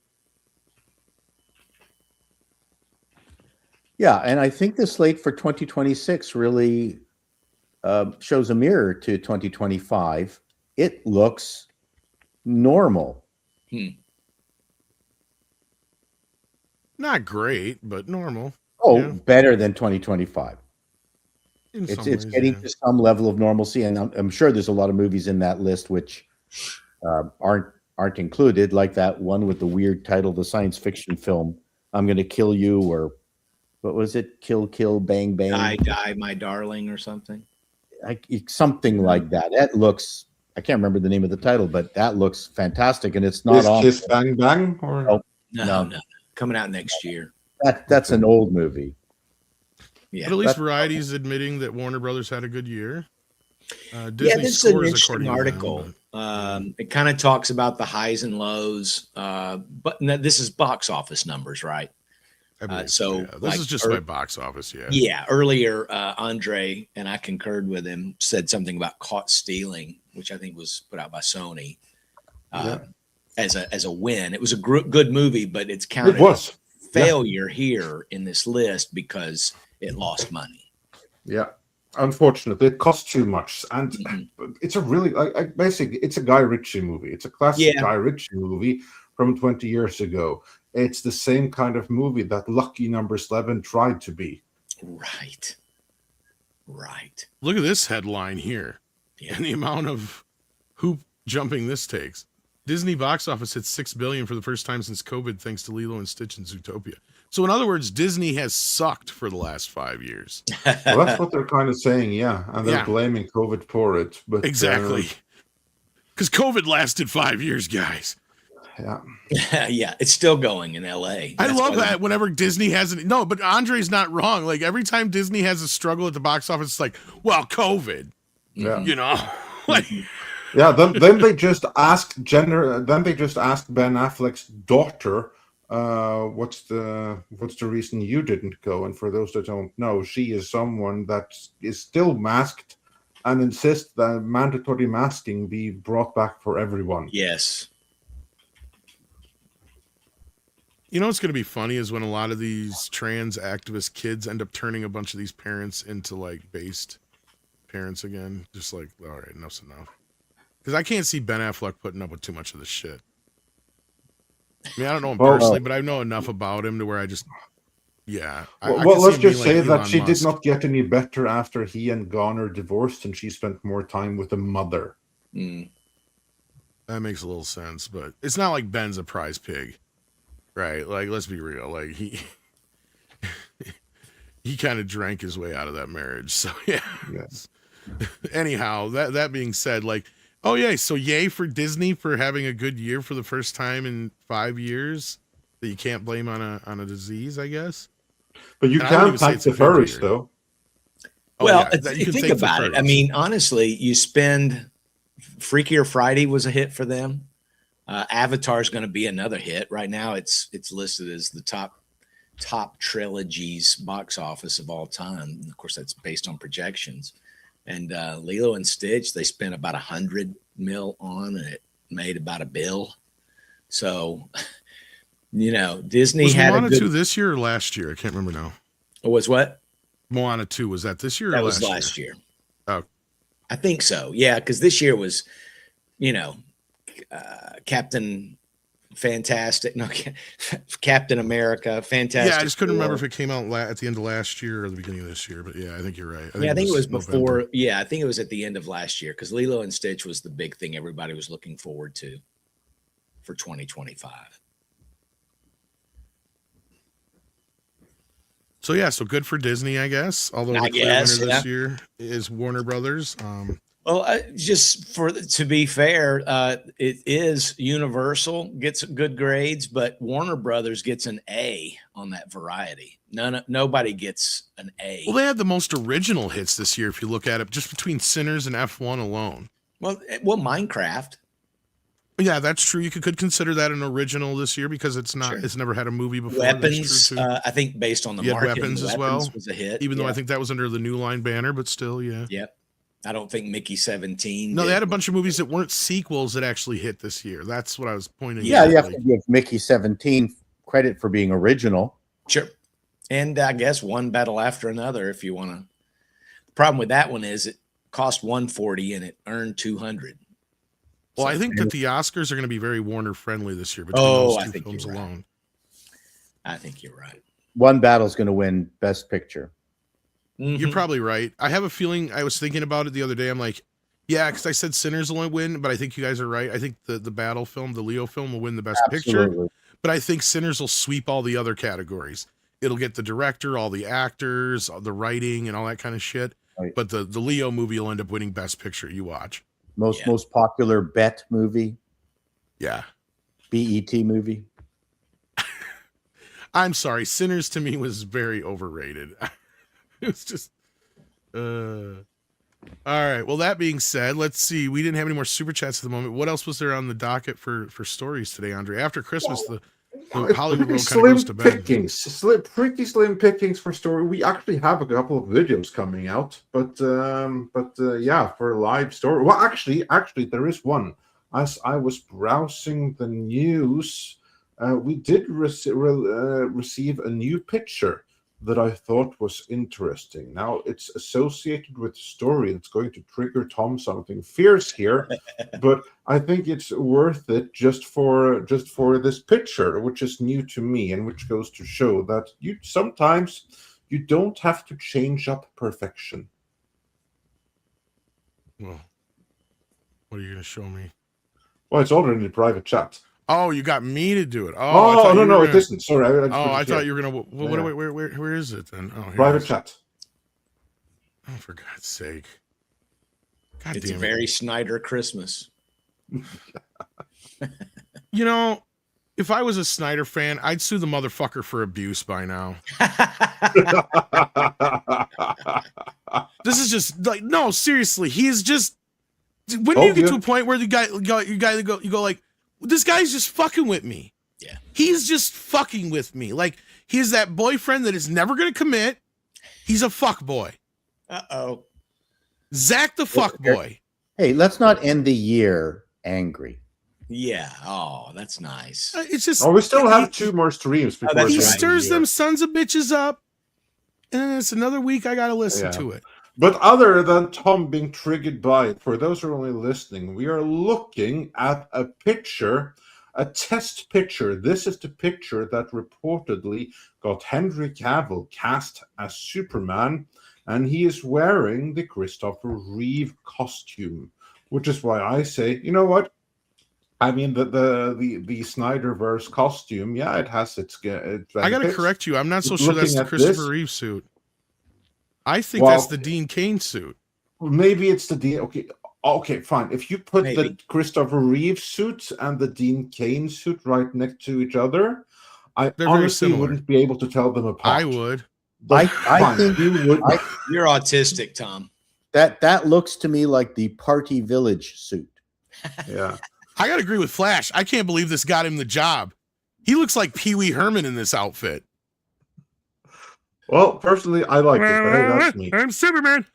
Yeah, and I think the slate for 2026 really shows a mirror to 2025. It looks normal. Not great, but normal. Oh, Yeah. better than 2025. In It's some ways, getting yeah. to some level of normalcy, and I'm sure there's a lot of movies in that list which aren't included, like that one with the weird title, the science fiction film "I'm Gonna Kill You," or what was it? "Kill, Kill, Bang, Bang." Die, Die, My Darling, or something. Something like that. That looks. I can't remember the name of the title, but that looks fantastic, and it's not Kiss, on. Kiss Bang Bang? Or No. No, No. coming out next year. That's an old movie. Yeah. But at least That's- Variety's admitting that Warner Brothers had a good year. Yeah, Disney this is an scores interesting according to them, article. but- It kind of talks about the highs and lows, but this is box office numbers, right? I believe so, yeah. This like, is just by box office, yeah. Yeah. Earlier, Andre, and I concurred with him, said something about Caught Stealing, which I think was put out by Sony as a win. It was a good movie, but it's counted it was. failure here in this list because it lost money. Yeah. Unfortunately, it costs too much, and it's a really basically it's a Guy Ritchie movie. It's a classic Guy Ritchie movie from 20 years ago. It's the same kind of movie that Lucky Number 11 tried to be. Right. Look at this headline here. Yeah. And the amount of hoop jumping this takes. Disney box office hit $6 billion for the first time since COVID, thanks to Lilo and Stitch and Zootopia. So in other words, Disney has sucked for the last 5 years. Well, that's what they're kind of saying, yeah, and they're Yeah. blaming COVID for it. But Exactly. Because COVID lasted 5 years, guys. yeah, Yeah, it's still going in LA. I That's love why that whenever Disney has it. No, but Andre's not wrong. Like every time Disney has a struggle at the box office, it's like, well, COVID, yeah. you know? Like, Yeah, then they just asked Then they just asked Ben Affleck's daughter, "What's the reason you didn't go?" And for those that don't know, she is someone that is still masked and insists that mandatory masking be brought back for everyone. Yes. you know what's going to be funny is when a lot of these trans activist kids end up turning a bunch of these parents into like based parents again. Just like, all right, enough's enough. Because I can't see Ben Affleck putting up with too much of this shit. I mean, I don't know him personally, but I know enough about him to where I just, yeah. I Well, can see let's him being just like say that Elon she did Musk. not get any better after he and Garner divorced, and she spent more time with the mother. That makes a little sense, but it's not like Ben's a prize pig, right? Like, let's be real. Like he kind of drank his way out of that marriage. So yeah. Yes. Anyhow, that being said, like, oh yeah, so yay for Disney for having a good year for the first time in 5 years that you can't blame on a disease, I guess. But you And I don't can't even say thank it's a the good furries, year. though. Oh, Well, yeah, that you can think thank the about it. I furries. mean, honestly, you spend Freakier Friday was a hit for them. Avatar's going to be another hit. Right now, it's listed as the top trilogies box office of all time. Of course, that's based on projections. And Lilo and Stitch, they spent about $100 million on, and it made about $1 billion. So, you know, Disney was had Moana a good. 2 this year or last year? I can't remember now. Was what? Moana 2, was that this year or That was last last year. Oh. I think so. Yeah, because this year was, you know, Captain Fantastic. No, Captain America. Fantastic. Yeah, I just couldn't remember if Four. it came out at the end of last year or the beginning of this year. But yeah, I think you're right. I think it was November. before. Yeah, I think it was at the end of last year because Lilo and Stitch was the big thing everybody was looking forward to for 2025. So yeah, so good for Disney, I guess. Although I the clear guess, winner yeah. this year is Warner Brothers. Well, just to be fair, it is Universal gets good grades, but Warner Brothers gets an A on that Variety. Nobody gets an A. Well, they had the most original hits this year. If you look at it, just between Sinners and F1 alone. Well, Minecraft. Yeah, that's true. You could consider that an original this year because it's not. Sure. It's never had a movie before. That's Weapons, true, too. I think, based on the You had marketing, Weapons as well, was a hit. Even though I Yeah. think that was under the New Line banner, but still, yeah. Yep. I don't think Mickey 17. No, they did. had a bunch of movies that weren't sequels that actually hit this year. That's what I was pointing Yeah, out. you have Like, to give Mickey 17 credit for being original. Sure. And I guess one battle after another if you want to. The problem with that one is it cost 140 and it earned 200. Well, So- I think that the Oscars are going to be very Warner friendly this year between Oh, those I two think films you're right. alone. I think you're right. One battle's going to win Best Picture. You're Mhm. probably right. I have a feeling, I was thinking about it the other day. I'm like, yeah, because I said Sinners will win, but I think you guys are right. I think the battle film, the Leo film, will win the Best Picture. Absolutely. But I think Sinners will sweep all the other categories. It'll get the director, all the actors, the writing, and all that kind of shit. Right. But the Leo movie will end up winning Best Picture. You watch. Most Yeah. popular bet movie, Yeah. BET movie. I'm sorry. Sinners to me was very overrated. It was just. All right. Well, that being said, let's see. We didn't have any more super chats at the moment. What else was there on the docket for stories today, Andre? After Christmas, the Hollywood world kind of goes to bed. Pretty slim pickings for story. We actually have a couple of videos coming out, but yeah, for live story. Well, actually, there is one. As I was browsing the news, we did receive a new picture that I thought was interesting. Now it's associated with a story that's going to trigger Tom something fierce here, but I think it's worth it just for this picture, which is new to me and which goes to show that you sometimes you don't have to change up perfection. Well, what are you going to show me? Well, it's already in the private chat. Oh, you got me to do it. Oh, I Oh, thought no, you no, were it gonna- isn't. Sorry. I thought you were gonna. Yeah. Where is it then? Oh, here it Private is. chat. Oh, for God's sake! God It's a damn it! very Snyder Christmas. You know, if I was a Snyder fan, I'd sue the motherfucker for abuse by now. This is just like, no, seriously. He's just. When do you get to a point where you go like, this guy's just fucking with me? Yeah. He's just fucking with me. Like, he's that boyfriend that is never going to commit. He's a fuck boy. Uh-oh. Zach the fuck boy. Hey, let's not end the year angry. Yeah. Oh, that's nice. It's just. Oh, we still have 2 more streams before that's He the right. end of the stirs year. them sons of bitches up. And then it's another week I got to listen Yeah. to it. But other than Tom being triggered by it, for those who are only listening, we are looking at a picture, a test picture. This is the picture that reportedly got Henry Cavill cast as Superman, and he is wearing the Christopher Reeve costume, which is why I say, you know what? I mean, the Snyderverse costume, yeah, it has its I got to benefits. correct you. I'm not so Looking sure that's the at Christopher this- Reeve suit. I think Well- that's the Dean Cain suit. Maybe it's the Dean. Okay, fine. If you put the Maybe. Christopher Reeve suit and the Dean Cain suit right next to each other, I They're very honestly similar. wouldn't be able to tell them apart. I would. I Fine, think you would. You're autistic, Tom. that looks to me like the Party Village suit. Yeah. I got to agree with Flash. I can't believe this got him the job. He looks like Pee Wee Herman in this outfit. Well, personally, I like it, but hey, that's me. I'm Superman.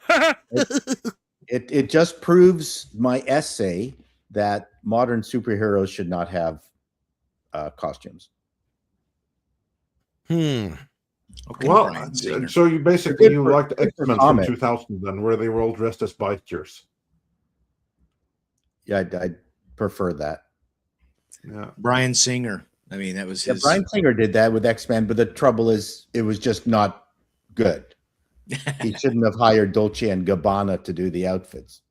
It just proves my essay that modern superheroes should not have costumes. Hmm. Okay, Well, Bryan Singer. so you basically Good for- liked good for X-Men from comic. 2000 then, where they were all dressed as bikers. Yeah, I prefer that. Yeah. Bryan Singer. I mean, that was Yeah, his. Bryan Singer did that with X-Men, but the trouble is it was just not good. He shouldn't have hired Dolce and Gabbana to do the outfits.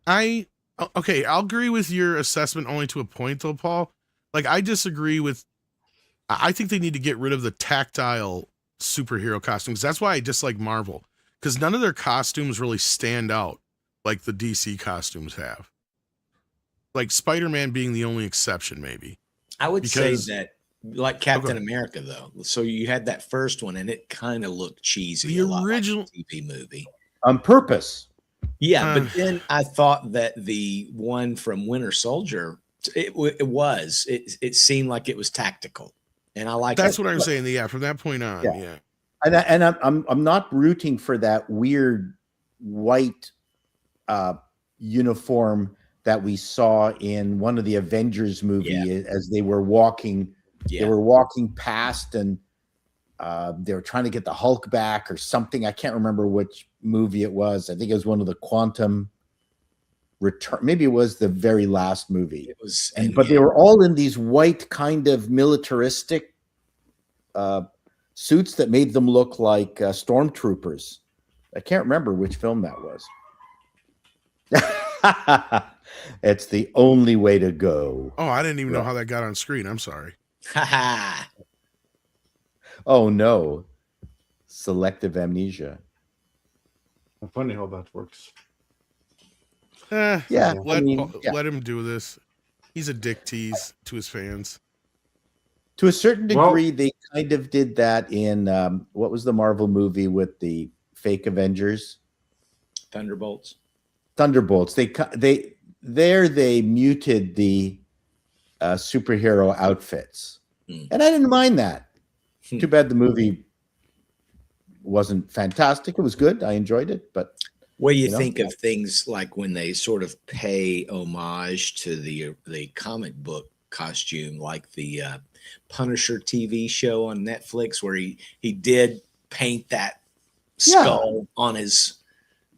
Okay, I'll agree with your assessment only to a point though, Paul. Like, I disagree with. I think they need to get rid of the tactile superhero costumes. That's why I dislike Marvel, because none of their costumes really stand out like the DC costumes have. Like Spider-Man being the only exception, maybe. I would Because- say that, like Captain Okay. America, though. So you had that first one, and it kind of looked cheesy. The a lot like original- the TV movie. On purpose. Yeah, Uh. but then I thought that the one from Winter Soldier, it seemed like it was tactical, and I like That's that. what I'm saying. Yeah, from that point on, Yeah. yeah. And I'm not rooting for that weird white uniform that we saw in one of the Avengers movie as they were walking. Yeah. They were walking past, and they were trying to get the Hulk back or something. I can't remember which movie it was. I think it was one of the Quantum Return. Maybe it was the very last movie. It was, But they were all in these white kind of militaristic suits that made them look like stormtroopers. I can't remember which film that was. It's the only way to go. Oh, I didn't even know how that got on screen. I'm sorry. haha. Oh no. Selective amnesia. Funny how that works. Yeah. Let, I mean, yeah. let him do this. He's a dick tease to his fans. To a certain Well- degree, they kind of did that in what was the Marvel movie with the fake Avengers? Thunderbolts. Thunderbolts. They muted the superhero outfits, Hmm. and I didn't mind that. Hmm. Too bad the movie wasn't fantastic. It was good. I enjoyed it, but What do you You know? think of things like when they sort of pay homage to the comic book costume, like the Punisher TV show on Netflix, where he did paint that skull on his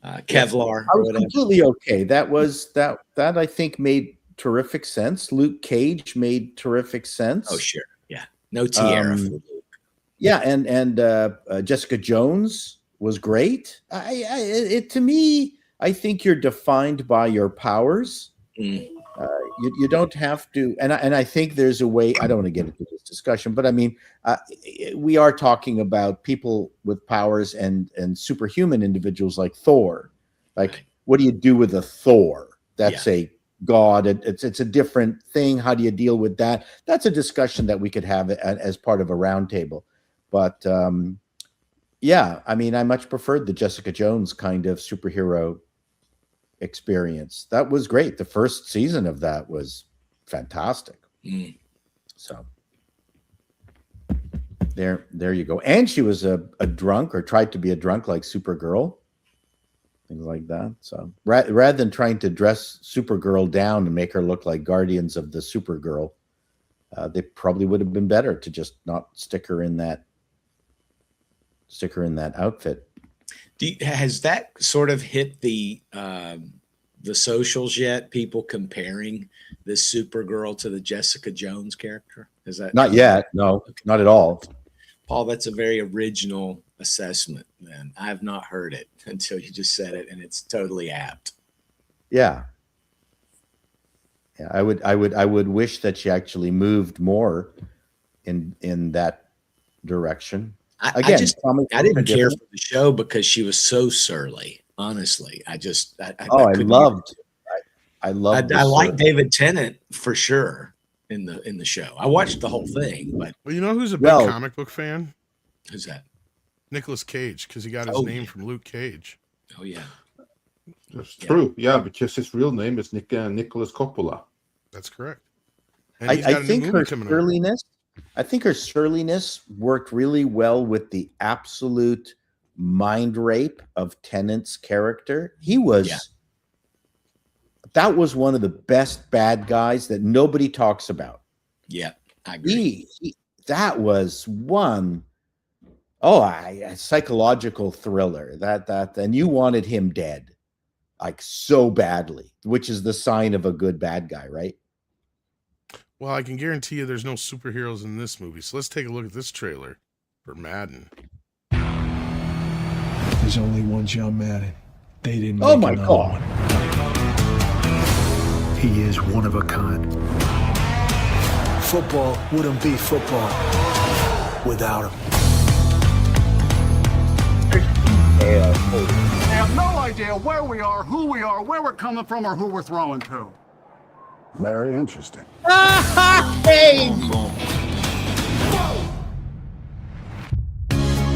Kevlar I or was whatever? completely okay. That I think made terrific sense. Luke Cage made terrific sense. Oh sure, yeah, no tiara for Luke. Yeah, and Jessica Jones was great. To me, I think you're defined by your powers. Mm. You don't have to, and I think there's a way. I don't want to get into this discussion, but I mean, we are talking about people with powers and superhuman individuals like Thor. Like, Right. what do you do with a Thor? That's a god. It's a different thing. How do you deal with that? That's a discussion that we could have as part of a roundtable. But yeah, I mean, I much preferred the Jessica Jones kind of superhero experience. That was great. The first season of that was fantastic. Mm. So there you go. And she was a drunk, or tried to be a drunk, like Supergirl, things like that. So rather than trying to dress Supergirl down and make her look like Guardians of the Supergirl, they probably would have been better to just not stick her in that outfit. Has that sort of hit the socials yet? People comparing this Supergirl to the Jessica Jones character? Is that Not yet. No, not at all. Paul? That's a very original assessment. Man, I have not heard it until you just said it, and it's totally apt. Yeah. Yeah, I would wish that she actually moved more in that direction. I Again, just comics I didn't are care different. for the show because she was so surly. Honestly, I just I I couldn't- loved I loved I like the- David Tennant for sure in the show. I watched the whole thing, but Well, you know who's a big Well- comic book fan? who's that? Nicolas Cage, because he got his Oh, name yeah. from Luke Cage. Oh yeah, That's Yeah. true. Yeah, because his real name is Nicholas Coppola. That's correct. And he's I got a new think movie her coming out. surliness. I think her surliness worked really well with the absolute mind rape of Tennant's character. He was. Yeah. That was one of the best bad guys that nobody talks about. yeah, I agree. That was one. Oh, a psychological thriller. That and you wanted him dead, like so badly, which is the sign of a good bad guy, right? Well, I can guarantee you there's no superheroes in this movie. So let's take a look at this trailer for Madden. There's only one John Madden. They didn't make Oh my another God. one. He is one of a kind. Football wouldn't be football without him. They have no idea where we are, who we are, where we're coming from, or who we're throwing to. Very interesting.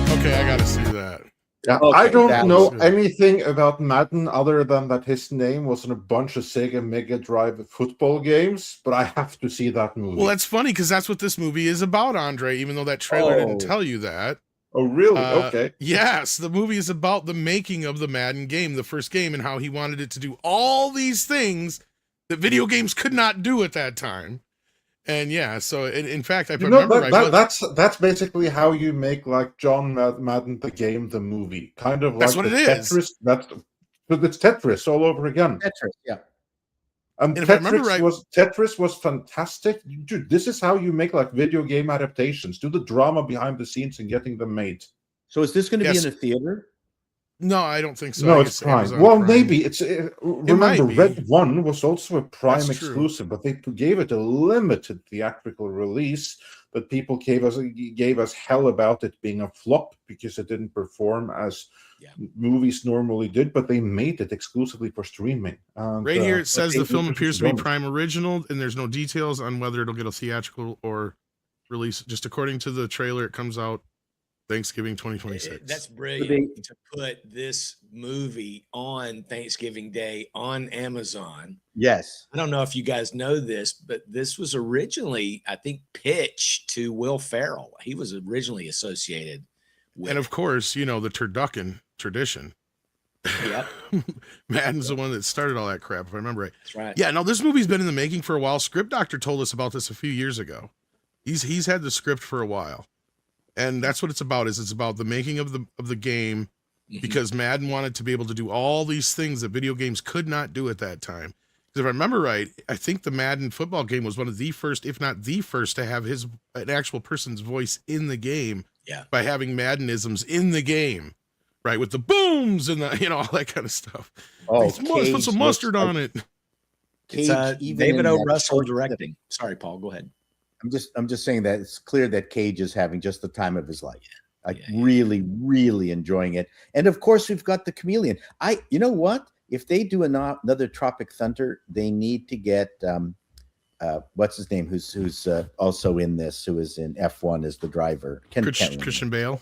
Okay, I got to see that. Yeah, Okay, I don't that know was- anything about Madden other than that his name was in a bunch of Sega Mega Drive football games, but I have to see that movie. Well, that's funny because that's what this movie is about, Andre, even though that trailer didn't Oh. tell you that. oh, really? Uh, Okay. Yes, the movie is about the making of the Madden game, the first game, and how he wanted it to do all these things that video games could not do at that time. And yeah, so in fact, if I You know, remember right, that's basically how you make like John Madden the game, the movie, kind of That's like what the it is. Tetris. But it's Tetris all over again. Tetris, yeah. And if I remember right, Tetris was fantastic. Dude, this is how you make like video game adaptations. Do the drama behind the scenes and getting them made. So is this going to be Yes. in a theater? no, I don't think so. No, I it's guess Prime. Amazon Well, Prime. maybe it's. Remember, might be. Red One was also a Prime That's true. exclusive, but they gave it a limited theatrical release. But people gave us hell about it being a flop because it didn't perform as movies normally did. But they made it exclusively for streaming. And, Right here, it says they the film just appears to be don't. Prime original, and there's no details on whether it'll get a theatrical or release. Just according to the trailer, it comes out Thanksgiving 2026. That's brilliant to put this movie on Thanksgiving Day on Amazon. Yes. I don't know if you guys know this, but this was originally, I think, pitched to Will Ferrell. He was originally associated with And of course, you know, the turducken tradition. Yep. Madden's the one that started all that crap, if I remember right. That's right. Yeah, no, this movie's been in the making for a while. Script Doctor told us about this a few years ago. He's had the script for a while. And that's what it's about, is it's about the making of the game, because Madden wanted to be able to do all these things that video games could not do at that time. Because if I remember right, I think the Madden football game was one of the first, if not the first, to have an actual person's voice in the game. Yeah. By having Maddenisms in the game, right, with the booms and the all that kind of stuff. Oh, Let's put some mustard on it. It's even David in O. that Russell short- directing. Sorry, Paul, go ahead. I'm just saying that it's clear that Cage is having just the time of his life. Like Yeah. really, really enjoying it. And of course, we've got the Chameleon. You know what? If they do another Tropic Thunder, they need to get what's his name? Who's also in this? Who is in F1 as the driver? Christian Bale.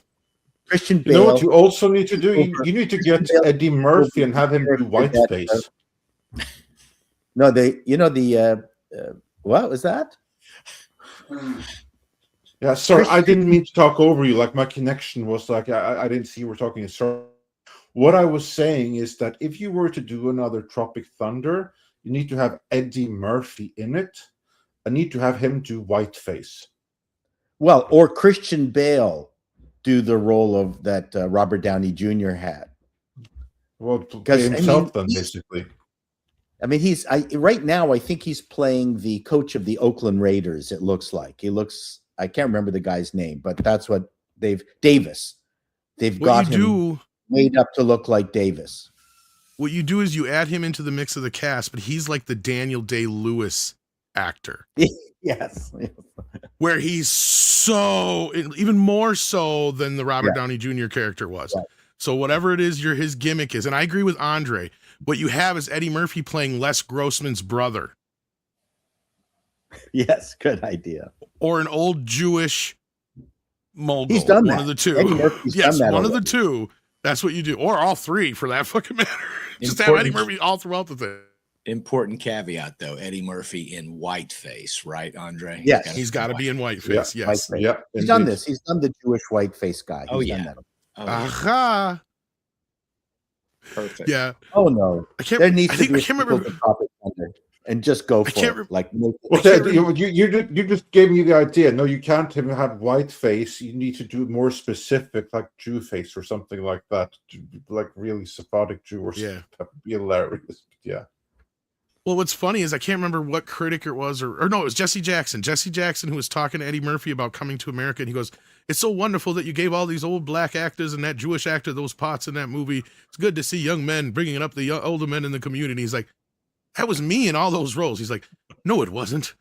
Christian You Bale. know what you also need to do? You need to get Eddie Murphy and have him do Whiteface. No, what was that? Yeah, sorry, I didn't mean to talk over you. Like my connection was like I didn't see you were talking. Sorry. What I was saying is that if you were to do another Tropic Thunder, you need to have Eddie Murphy in it. I need to have him do Whiteface. Well, or Christian Bale do the role of that Robert Downey Jr. had. Well, play himself then, he's- basically. I mean, right now, I think he's playing the coach of the Oakland Raiders. It looks like I can't remember the guy's name, but that's what Davis. They've got him made up to look like Davis. What you do is you add him into the mix of the cast, but he's like the Daniel Day-Lewis actor. Yes. Where he's so, even more so than the Robert Yeah. Downey Jr. character was. Right. So whatever it is his gimmick is, and I agree with Andre, what you have is Eddie Murphy playing Les Grossman's brother. Yes, good idea. Or an old Jewish mogul. He's done one that. of the two. Eddie Murphy's Yes, done that one of the already. two. That's what you do. Or all three, for that fucking matter. Just have Eddie Murphy all throughout the thing. Important caveat, though. Eddie Murphy in Whiteface, right, Andre? Yes. He's got to be in whiteface. Yeah. Yes. Whiteface. Yeah, He's done indeed. this. He's done the Jewish whiteface guy. Oh, He's yeah. done that. Oh, yeah. Aha. Perfect. Yeah. Oh no, I can't. there needs I to think be I a can't sequel remember. to Tropic Thunder, and just go for can't it. Like make it- Well, can't you just gave me the idea. No, you can't have Whiteface. You need to do more specific, like Jew face or something like that. Like really Sephardic Jew or Yeah. something. That would be hilarious. Yeah. Well, what's funny is I can't remember what critic it was, or no, it was Jesse Jackson. Jesse Jackson, who was talking to Eddie Murphy about coming to America, and he goes, "It's so wonderful that you gave all these old black actors and that Jewish actor those parts in that movie. It's good to see young men bringing up the older men in the community." He's like, "That was me in all those roles." He's like, "No, it wasn't."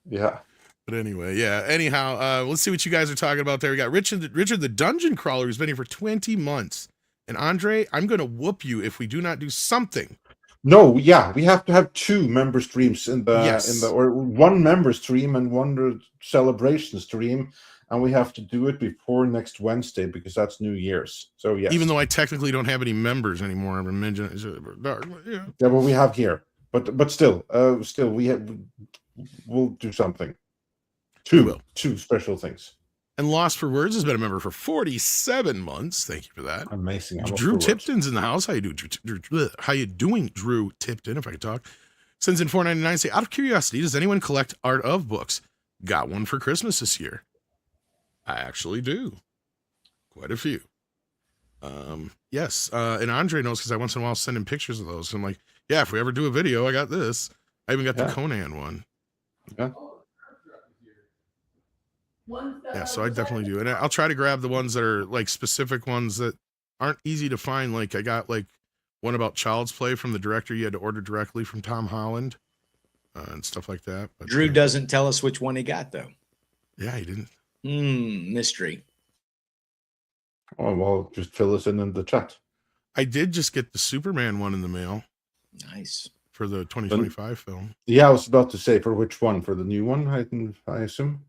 Yeah. But anyway, yeah. Anyhow, let's see what you guys are talking about there. We got Richard the Dungeon Crawler, who's been here for 20 months. And Andre, I'm going to whoop you if we do not do something. No, yeah, we have to have 2 member streams Yes. or 1 member stream and 1 celebration stream, and we have to do it before next Wednesday because that's New Year's. So yes, Even though I technically don't have any members anymore, I'm mentioning yeah. yeah, what we have here, but still we'll do something. We will. 2 special things. And Lost for Words has been a member for 47 months. Thank you for that. Amazing. I'm Drew up for words. Tipton's in the house. How you doing? How you doing, Drew Tipton? If I could talk. Sends in $4.99. Say, out of curiosity, does anyone collect Art of books? Got one for Christmas this year. I actually do. Quite a few. Yes. And Andre knows because I once in a while send him pictures of those. I'm like, yeah, if we ever do a video, I got this. I even got the Conan one. Yeah. Yeah, so I definitely do. And I'll try to grab the ones that are like specific ones that aren't easy to find. Like I got like one about Child's Play from the director you had to order directly from Tom Holland and stuff like that. But Drew doesn't tell us which one he got, though. Yeah, he didn't. Mystery. Oh, well, just fill us in the chat. I did just get the Superman one in the mail Nice. for the 2025 film. Yeah, I was about to say, for which one? For the new one, I assume?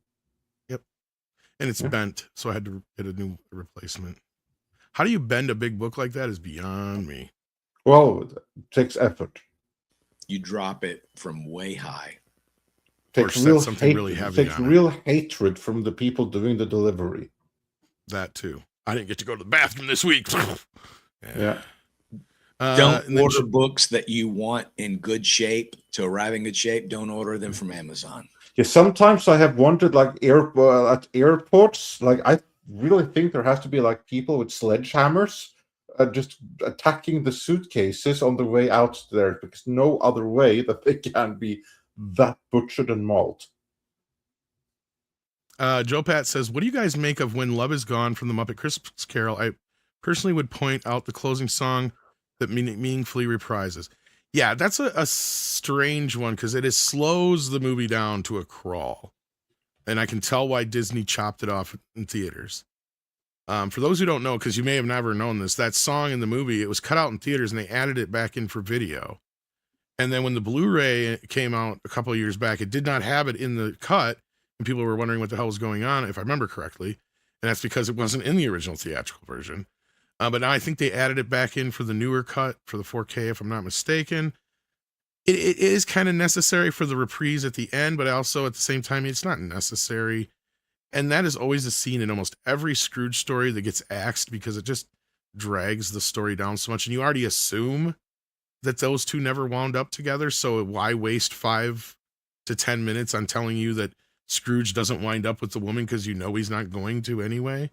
And it's Yeah. bent, so I had to get a new replacement. How do you bend a big book like that is beyond me. Well, it takes effort. You drop it from way high. Or Takes set real something really heavy takes on it. real hatred from the people doing the delivery. That too. I didn't get to go to the bathroom this week. Yeah. Don't and then order books that you want in good shape to arrive in good shape. Don't order them from Amazon. Yeah, sometimes I have wondered, like at airports, like I really think there has to be like people with sledgehammers just attacking the suitcases on the way out there, because no other way that they can be that butchered and mauled. Joe Pat says, what do you guys make of When Love Is Gone from the Muppet Christmas Carol? I personally would point out the closing song that meaningfully reprises. Yeah, that's a strange one because it slows the movie down to a crawl. And I can tell why Disney chopped it off in theaters. For those who don't know, because you may have never known this, that song in the movie, it was cut out in theaters and they added it back in for video. And then when the Blu-ray came out a couple of years back, it did not have it in the cut. And people were wondering what the hell was going on, if I remember correctly. And that's because it wasn't in the original theatrical version. But now I think they added it back in for the newer cut for the 4K, if I'm not mistaken. It is kind of necessary for the reprise at the end, but also at the same time, it's not necessary. And that is always a scene in almost every Scrooge story that gets axed because it just drags the story down so much. And you already assume that those two never wound up together. So why waste 5 to 10 minutes on telling you that Scrooge doesn't wind up with the woman because you know he's not going to anyway?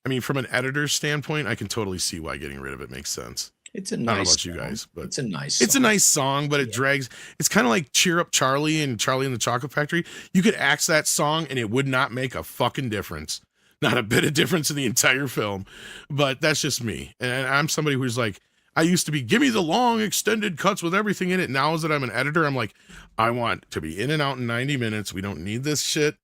I mean, from an editor's standpoint, I can totally see why getting rid of it makes sense. It's a I don't know nice about you song. guys, but It's a nice it's a song. nice song, but it drags. It's kind of like Cheer Up Charlie and Charlie and the Chocolate Factory. You could axe that song and it would not make a fucking difference. Not a bit of difference in the entire film. But that's just me. And I'm somebody who's like, I used to be, give me the long extended cuts with everything in it. Now that I'm an editor, I'm like, I want to be in and out in 90 minutes. We don't need this shit.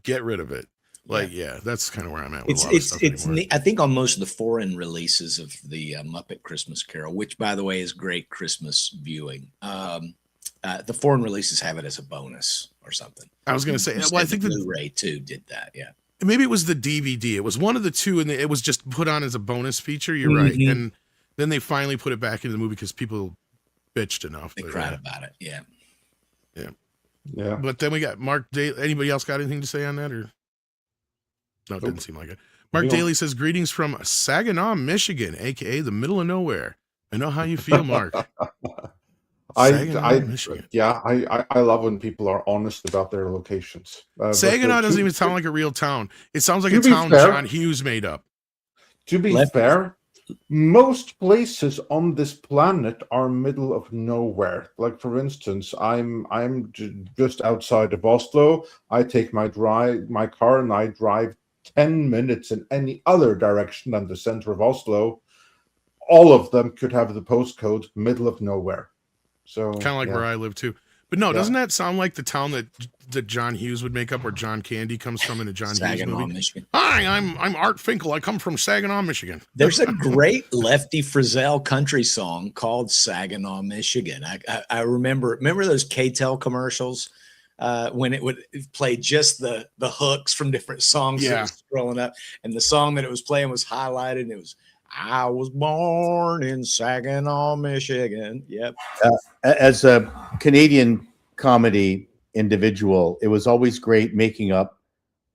Get rid of it. Like, yeah, that's kind of where I'm at with a lot of stuff anymore. Neat. I think on most of the foreign releases of the Muppet Christmas Carol, which by the way is great Christmas viewing, the foreign releases have it as a bonus or something. I was going to say, well, I think the the Blu-ray too did that. Yeah, maybe it was the DVD. It was one of the two, and it was just put on as a bonus feature. You're right. And then they finally put it back into the movie because people bitched enough. they cried about it. Yeah. Yeah. But then we got Mark Daly. Anybody else got anything to say on that? Or no, it didn't seem like it. Mark We don't- Daly says, greetings from Saginaw, Michigan, aka the middle of nowhere. I know how you feel, Mark. Saginaw, Michigan. I love when people are honest about their locations. Saginaw doesn't even sound like a real town. It sounds like To a be town fair- John Hughes made up. To be fair, most places on this planet are middle of nowhere. Like for instance, I'm just outside of Oslo. I take my car and I drive 10 minutes in any other direction than the center of Oslo. All of them could have the postcode middle of nowhere. So Kind of like where I live too. But no, doesn't that sound like the town that John Hughes would make up, where John Candy comes from in a John Hughes Saginaw, movie? Michigan. Hi, I'm Art Finkel. I come from Saginaw, Michigan. There's a great Lefty Frizzell country song called Saginaw, Michigan. I remember those K-Tel commercials when it would play just the hooks from different songs that was scrolling up, and the song that it was playing was highlighted, and it was I was born in Saginaw, Michigan. Yep. As a Canadian comedy individual, it was always great making up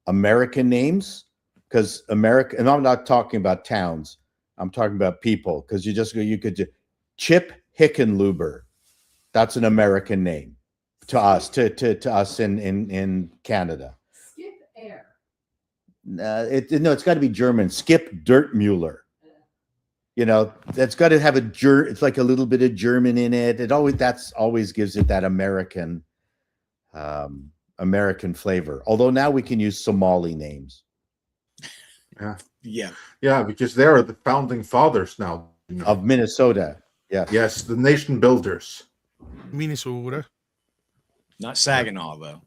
American names because America, and I'm not talking about towns, I'm talking about people, because you could Chip Hickenlooper. That's an American name to us, to us in Canada. Skip Air. It's got to be German. Skip Dirtmuller. You know, that's got to have it's like a little bit of German in it. That's always gives it that American flavor. Although now we can use Somali names. Yeah, because they are the founding fathers now Of Minnesota. Yeah. Yes, the nation builders. Minnesota. Not Saginaw, though.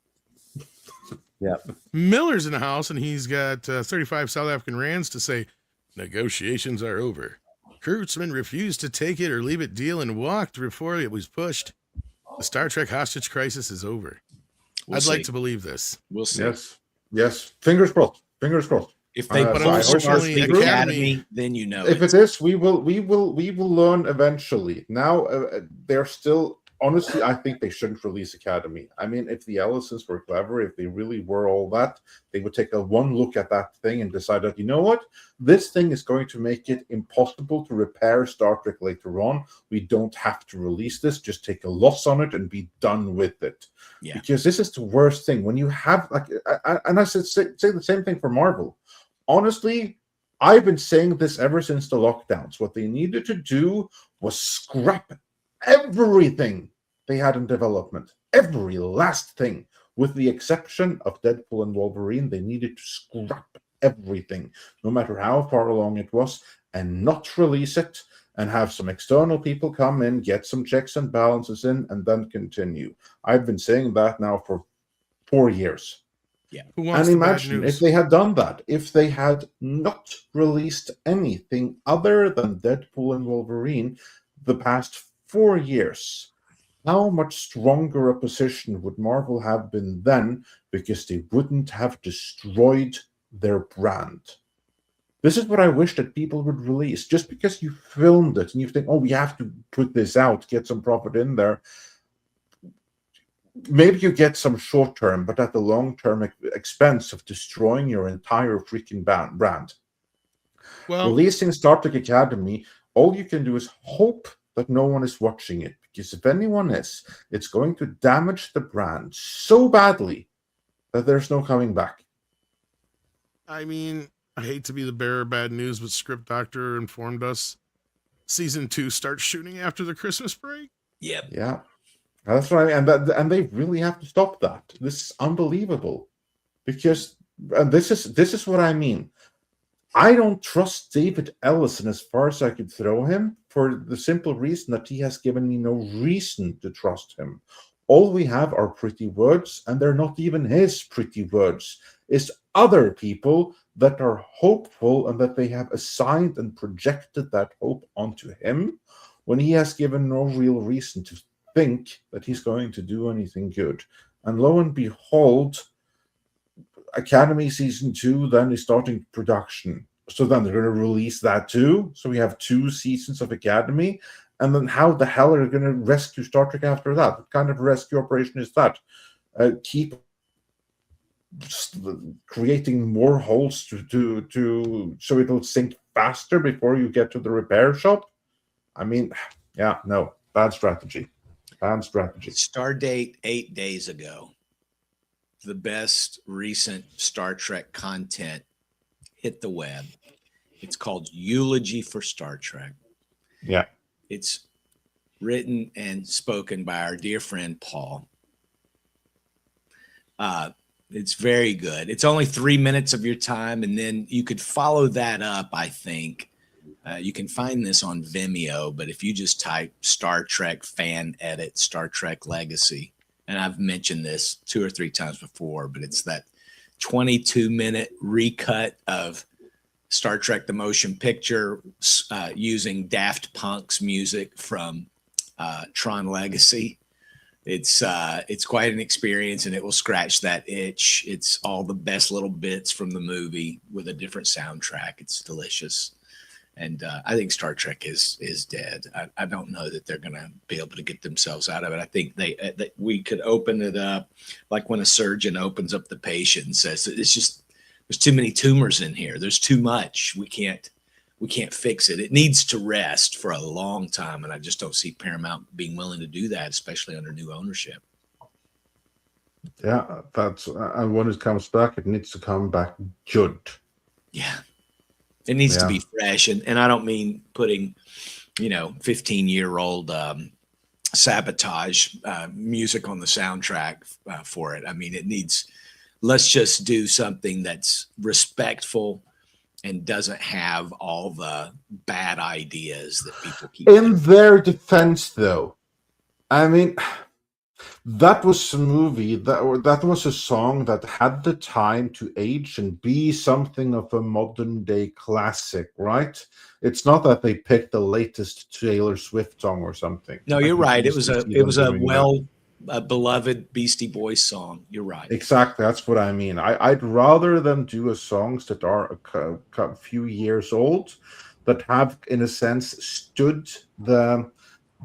Yeah. Miller's in the house, and he's got 35 South African rands to say negotiations are over. Kurtzman refused to take it or leave it deal and walked before it was pushed. The Star Trek hostage crisis is over. I'd like to believe this. We'll see. Yes. Fingers crossed. Fingers crossed. If they But put on unfortunately, the Academy- Academy, then you know. If it is, we will learn eventually. Now they're still. Honestly, I think they shouldn't release Academy. I mean, if the Ellisons were clever, if they really were all that, they would take one look at that thing and decide that, you know what, this thing is going to make it impossible to repair Star Trek later on. We don't have to release this. Just take a loss on it and be done with it. Yeah. Because this is the worst thing when you have and I said say the same thing for Marvel. Honestly, I've been saying this ever since the lockdowns. What they needed to do was scrap everything they had in development, every last thing, with the exception of Deadpool and Wolverine. They needed to scrap everything, no matter how far along it was, and not release it, and have some external people come in, get some checks and balances in, and then continue. I've been saying that now for 4 years. Who wants And the bad imagine news? if they had done that, if they had not released anything other than Deadpool and Wolverine the past 4 years, how much stronger a position would Marvel have been then, because they wouldn't have destroyed their brand. This is what I wish that people would release. Just because you filmed it and you think, oh, we have to put this out, get some profit in there, maybe you get some short term, but at the long term expense of destroying your entire freaking brand. Well, Releasing Star Trek Academy, all you can do is hope that no one is watching it, because if anyone is, it's going to damage the brand so badly that there's no coming back. I mean, I hate to be the bearer of bad news, but Script Doctor informed us season 2 starts shooting after the Christmas break. Yep. Yeah, that's right, and they really have to stop that. This is unbelievable, because and this is what I mean. I don't trust David Ellison as far as I could throw him, for the simple reason that he has given me no reason to trust him. All we have are pretty words, and they're not even his pretty words. It's other people that are hopeful and that they have assigned and projected that hope onto him, when he has given no real reason to think that he's going to do anything good. And lo and behold, Academy Season 2 then is starting production. So then they're going to release that too. So we have 2 seasons of Academy. And then how the hell are they going to rescue Star Trek after that? What kind of rescue operation is that? Keep creating more holes to so it'll sink faster before you get to the repair shop? I mean, yeah, no. Bad strategy. Bad strategy. Stardate 8 days ago. The best recent Star Trek content hit the web. It's called Eulogy for Star Trek. Yeah. It's written and spoken by our dear friend Paul. It's very good. It's only 3 minutes of your time, and then you could follow that up, I think. You can find this on Vimeo, but if you just type Star Trek fan edit, Star Trek Legacy, and I've mentioned this 2 or 3 times before, but it's that 22-minute recut of Star Trek the Motion Picture using Daft Punk's music from Tron Legacy. It's quite an experience, and it will scratch that itch. It's all the best little bits from the movie with a different soundtrack. It's delicious. And I think Star Trek is dead. I don't know that they're going to be able to get themselves out of it. I think we could open it up like when a surgeon opens up the patient and says, it's just there's too many tumors in here. There's too much. We can't fix it. It needs to rest for a long time. And I just don't see Paramount being willing to do that, especially under new ownership. Yeah, that's and when it comes back, it needs to come back good. Yeah. It needs to Yeah. be fresh. And I don't mean putting, 15-year-old Sabotage music on the soundtrack for it. I mean, it needs, let's just do something that's respectful and doesn't have all the bad ideas that people keep. In their defense, though, I mean, that was a movie that was a song that had the time to age and be something of a modern day classic, right? It's not that they picked the latest Taylor Swift song or something. No, you're right. It was a doing that. beloved Beastie Boys song. You're right. Exactly, that's what I mean. I'd rather them do songs that are a few years old, that have, in a sense, stood the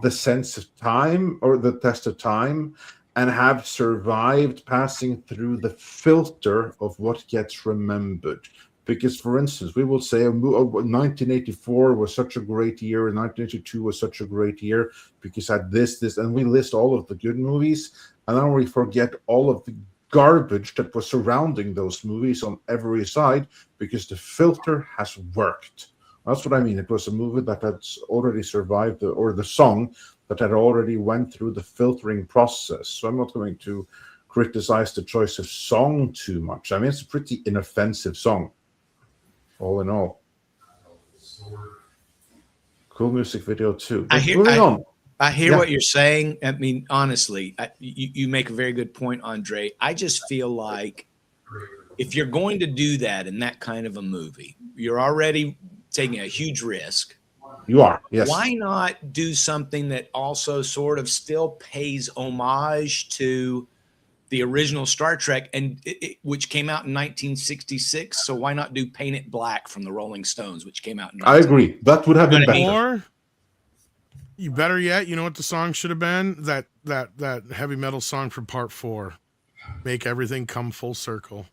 sense of time or the test of time, and have survived passing through the filter of what gets remembered. Because, for instance, we will say 1984 was such a great year, and 1982 was such a great year because had this, and we list all of the good movies, and then we forget all of the garbage that was surrounding those movies on every side because the filter has worked. That's what I mean. It was a movie that had already survived, or the song that had already went through the filtering process. So I'm not going to criticize the choice of song too much. I mean, it's a pretty inoffensive song, all in all. Cool music video too. But moving on. I hear Yeah. what you're saying. I mean, honestly, you make a very good point, Andre. I just feel like if you're going to do that in that kind of a movie, you're already taking a huge risk. You are, yes. Why not do something that also sort of still pays homage to the original Star Trek, and which came out in 1966? So why not do "Paint It Black" from the Rolling Stones, which came out in I agree. That would have been better. Or you better yet, you know what the song should have been? That heavy metal song from Part 4. Make everything come full circle.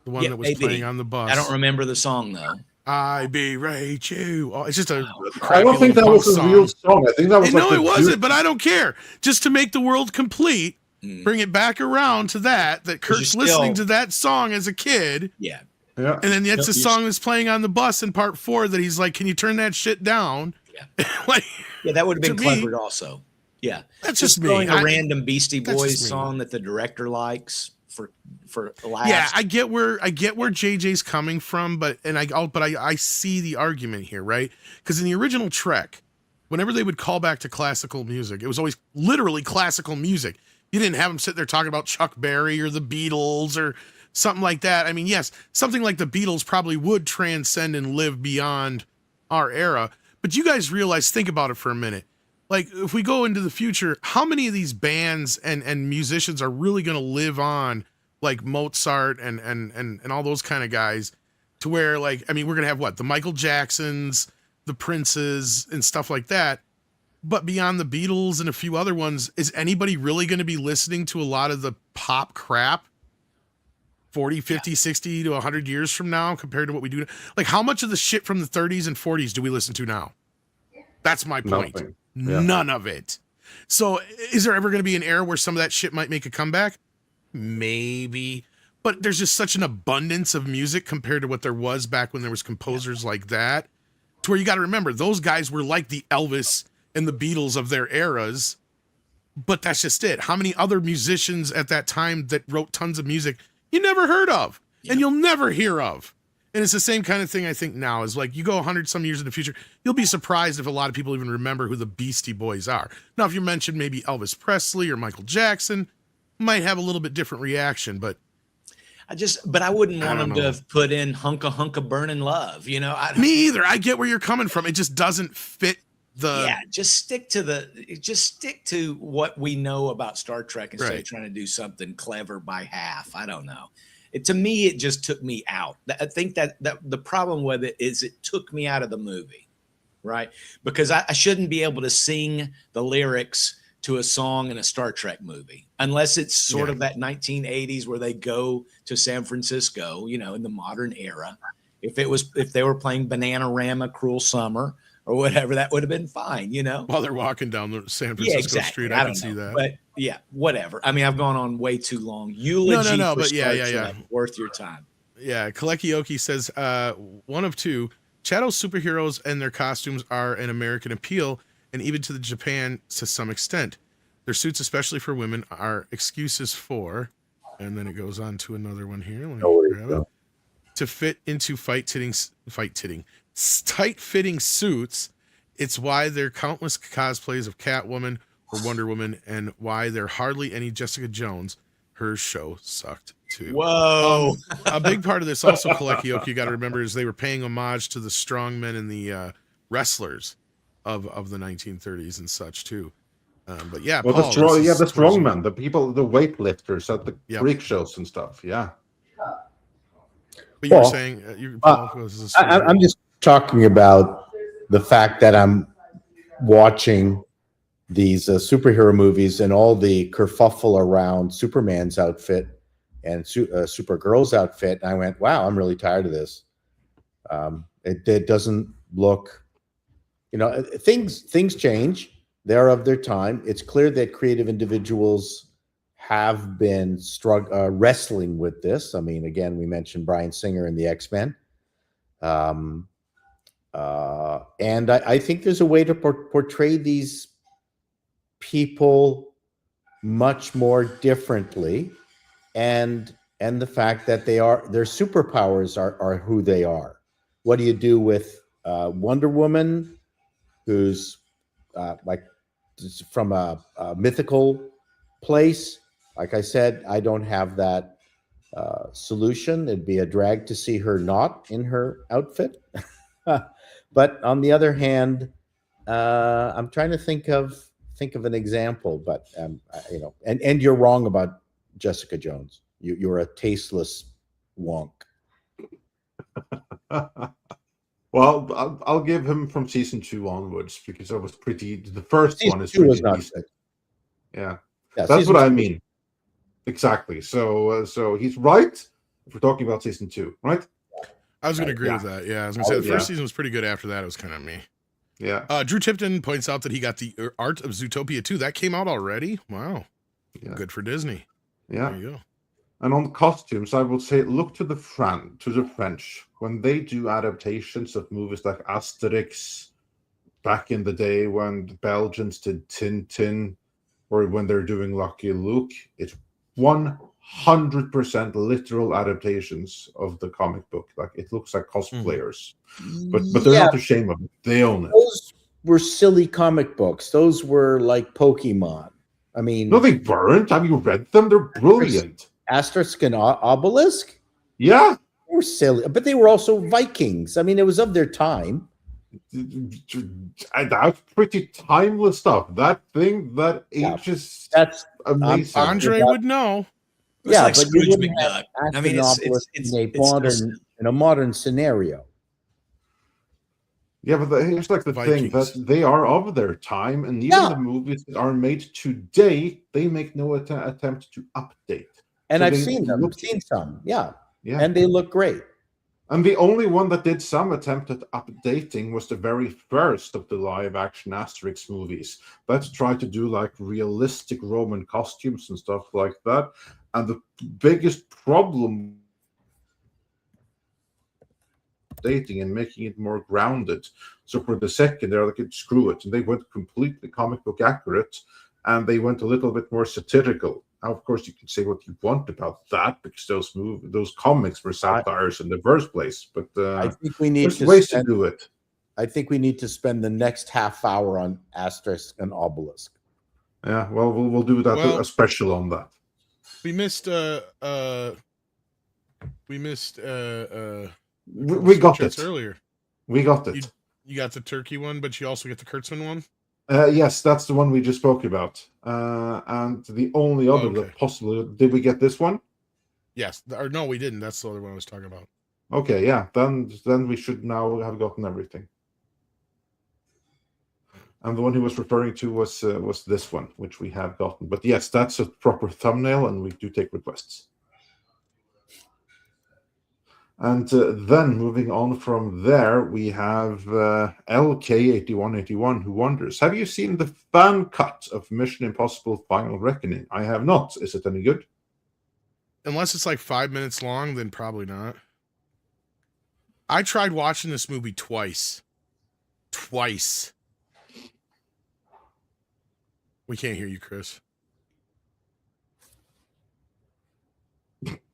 The one that was maybe. playing on the bus. I don't remember the song though. I berate you. Oh, it's just a I don't think that was a real song. I think that was no, like it wasn't, but I don't care. Just to make the world complete, bring it back around to that Kurt's listening to that song as a kid. Yeah. Yeah. And then that's a song that's playing on the bus in Part 4 that he's like, can you turn that shit down? Yeah. Like, yeah, that would have been to me, clever also. Yeah. That's just me. throwing a random Beastie that's Boys just me. song that the director likes for laughs. Yeah, I get where JJ's coming from, but I see the argument here, right? Because in the original Trek, whenever they would call back to classical music, it was always literally classical music. You didn't have them sit there talking about Chuck Berry or the Beatles or something like that. I mean, yes, something like the Beatles probably would transcend and live beyond our era. But you guys realize, think about it for a minute. Like, if we go into the future, how many of these bands and musicians are really going to live on, like Mozart and all those kind of guys, to where, like, I mean, we're going to have what? The Michael Jacksons, the Princes, and stuff like that. But beyond the Beatles and a few other ones, is anybody really going to be listening to a lot of the pop crap 40, 50, 60 to 100 years from now compared to what we do? Like, how much of the shit from the 30s and 40s do we listen to now? That's my point. Nothing. Yeah. None of it. So is there ever going to be an era where some of that shit might make a comeback? Maybe. But there's just such an abundance of music compared to what there was back when there was composers like that, to where you got to remember, those guys were like the Elvis and the Beatles of their eras. But that's just it. How many other musicians at that time that wrote tons of music you never heard of and you'll never hear of? And it's the same kind of thing I think now is like, you go 100 some years in the future, you'll be surprised if a lot of people even remember who the Beastie Boys are. Now, if you mention maybe Elvis Presley or Michael Jackson, might have a little bit different reaction, but I wouldn't want them to have put in hunka burning love, you know. Me either. I get where you're coming from. It just doesn't fit the. Yeah, just stick to what we know about Star Trek instead of trying to do something clever by half. I don't know. To me, it just took me out. I think that the problem with it is it took me out of the movie, right? Because I shouldn't be able to sing the lyrics to a song in a Star Trek movie, unless it's sort Yeah. of that 1980s where they go to San Francisco, you know, in the modern era. If they were playing Bananarama, Cruel Summer, or whatever, that would have been fine, you know. While they're walking down the San Yeah, Francisco exactly. street, I I don't can see know, that. but yeah, whatever. I mean, I've gone on way too long. Eulogy No, for but Star yeah. Trek, worth your time. Yeah, Kalekioki says, one of two, Shadow superheroes and their costumes are an American appeal, and even to the Japan to some extent. Their suits, especially for women, are excuses for, and then it goes on to another one here. Let me grab it. To fit into tight-fitting suits. It's why there are countless cosplays of Catwoman or Wonder Woman, and why there are hardly any Jessica Jones. Her show sucked too. Whoa. A big part of this also, Kalekioki, you got to remember, is they were paying homage to the strongmen and the wrestlers of the 1930s and such too. But yeah, Well, Paul, the this is towards you. strongmen, the people, the weightlifters at the Yep. freak shows and stuff. Yeah. But you were Well, saying, Paul, this is I'm just talking about the fact that I'm watching these superhero movies and all the kerfuffle around Superman's outfit and Supergirl's outfit. And I went, wow, I'm really tired of this. It doesn't look, you know, things change. They're of their time. It's clear that creative individuals have been wrestling with this. I mean, again, we mentioned Bryan Singer and the X-Men. And I think there's a way to portray these people much more differently, and the fact that their superpowers are who they are. What do you do with Wonder Woman, who's like from a mythical place? Like I said, I don't have that solution. It'd be a drag to see her not in her outfit. But on the other hand, I'm trying to think of an example. But you know, and you're wrong about Jessica Jones. You're a tasteless wonk. Well, I'll give him from season 2 onwards, because that was pretty. The first Season one is 2 was pretty not decent. good. Yeah, Yeah, that's season what I 2 mean. Exactly. So he's right. If we're talking about season 2, right? I was going to agree Yeah. with that. Yeah, I was going to say the Yeah. first season was pretty good. After that, it was kind of me. Yeah. Drew Tipton points out that he got the Art of Zootopia 2. That came out already. Wow. Yeah. Good for Disney. Yeah. There you go. And on costumes, I would say look to the French when they do adaptations of movies like Asterix back in the day, when the Belgians did Tintin, or when they're doing Lucky Luke. It's 100% literal adaptations of the comic book. Like, it looks like cosplayers, but they're Yeah. not ashamed of it. They own it. Those were silly comic books. Those were like Pokemon. I mean, No, they weren't. Have you read them? They're brilliant. Asterisk and Obelisk. Yeah. They were silly, but they were also Vikings. I mean, it was of their time. That's pretty timeless stuff. That thing, that Yeah. ages That's amazing. Andre would know. It's like but you Scrooge wouldn't have McDuck. I mean, Astronopolis in a modern scenario. Yeah, but here's like the thing Vikings. that they are of their time, and even Yeah. the movies that are made today, they make no attempt to update. And So I've they seen them. look- I've seen some. Yeah. Yeah, And they look great. and the only one that did some attempt at updating was the very first of the live-action Asterix movies. That tried to do like realistic Roman costumes and stuff like that. And the biggest problem dating and making it more grounded. So for the second, they're like, screw it, and they went completely comic book accurate, and they went a little bit more satirical. Now, of course, you can say what you want about that, because those comics were satires in the first place. But I think we need there's to ways spend, to do it. I think we need to spend the next half hour on Asterisk and Obelisk. Yeah, well, we'll do that, Well- a special on that. We missed We got Chats it. earlier. We got it. You got the turkey one, but you also get the Kurtzman one. Yes, that's the one we just spoke about. And the only other Okay. that possibly, did we get this one? Yes, or no, we didn't. That's the other one I was talking about. Okay, yeah. Then we should now have gotten everything. And the one he was referring to was this one, which we have gotten. But yes, that's a proper thumbnail, and we do take requests. And then moving on from there, we have LK8181 who wonders, have you seen the fan cut of Mission Impossible Final Reckoning? I have not. Is it any good? Unless it's like 5 minutes long, then probably not. I tried watching this movie twice. Twice. We can't hear you, Chris.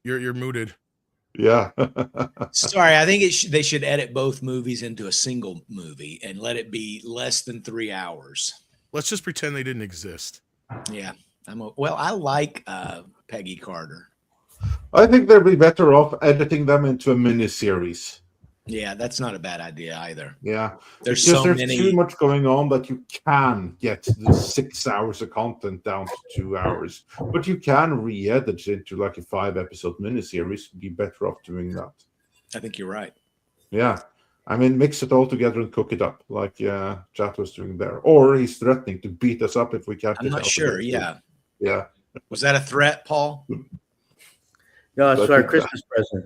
You're muted. Yeah. Sorry, I think they should edit both movies into a single movie and let it be less than 3 hours. Let's just pretend they didn't exist. Yeah, well, I like Peggy Carter. I think they'd be better off editing them into a miniseries. Yeah, that's not a bad idea either. Yeah, There's because so there's many. too much going on that you can get the 6 hours of content down to 2 hours, but you can re-edit it into like a 5-episode miniseries. Be better off doing that. I think you're right. Yeah, I mean, mix it all together and cook it up, like Chat was doing there. Or he's threatening to beat us up if we can't. I'm get not out sure. of it. Yeah. Yeah. Was that a threat, Paul? No, it's But our you- Christmas present.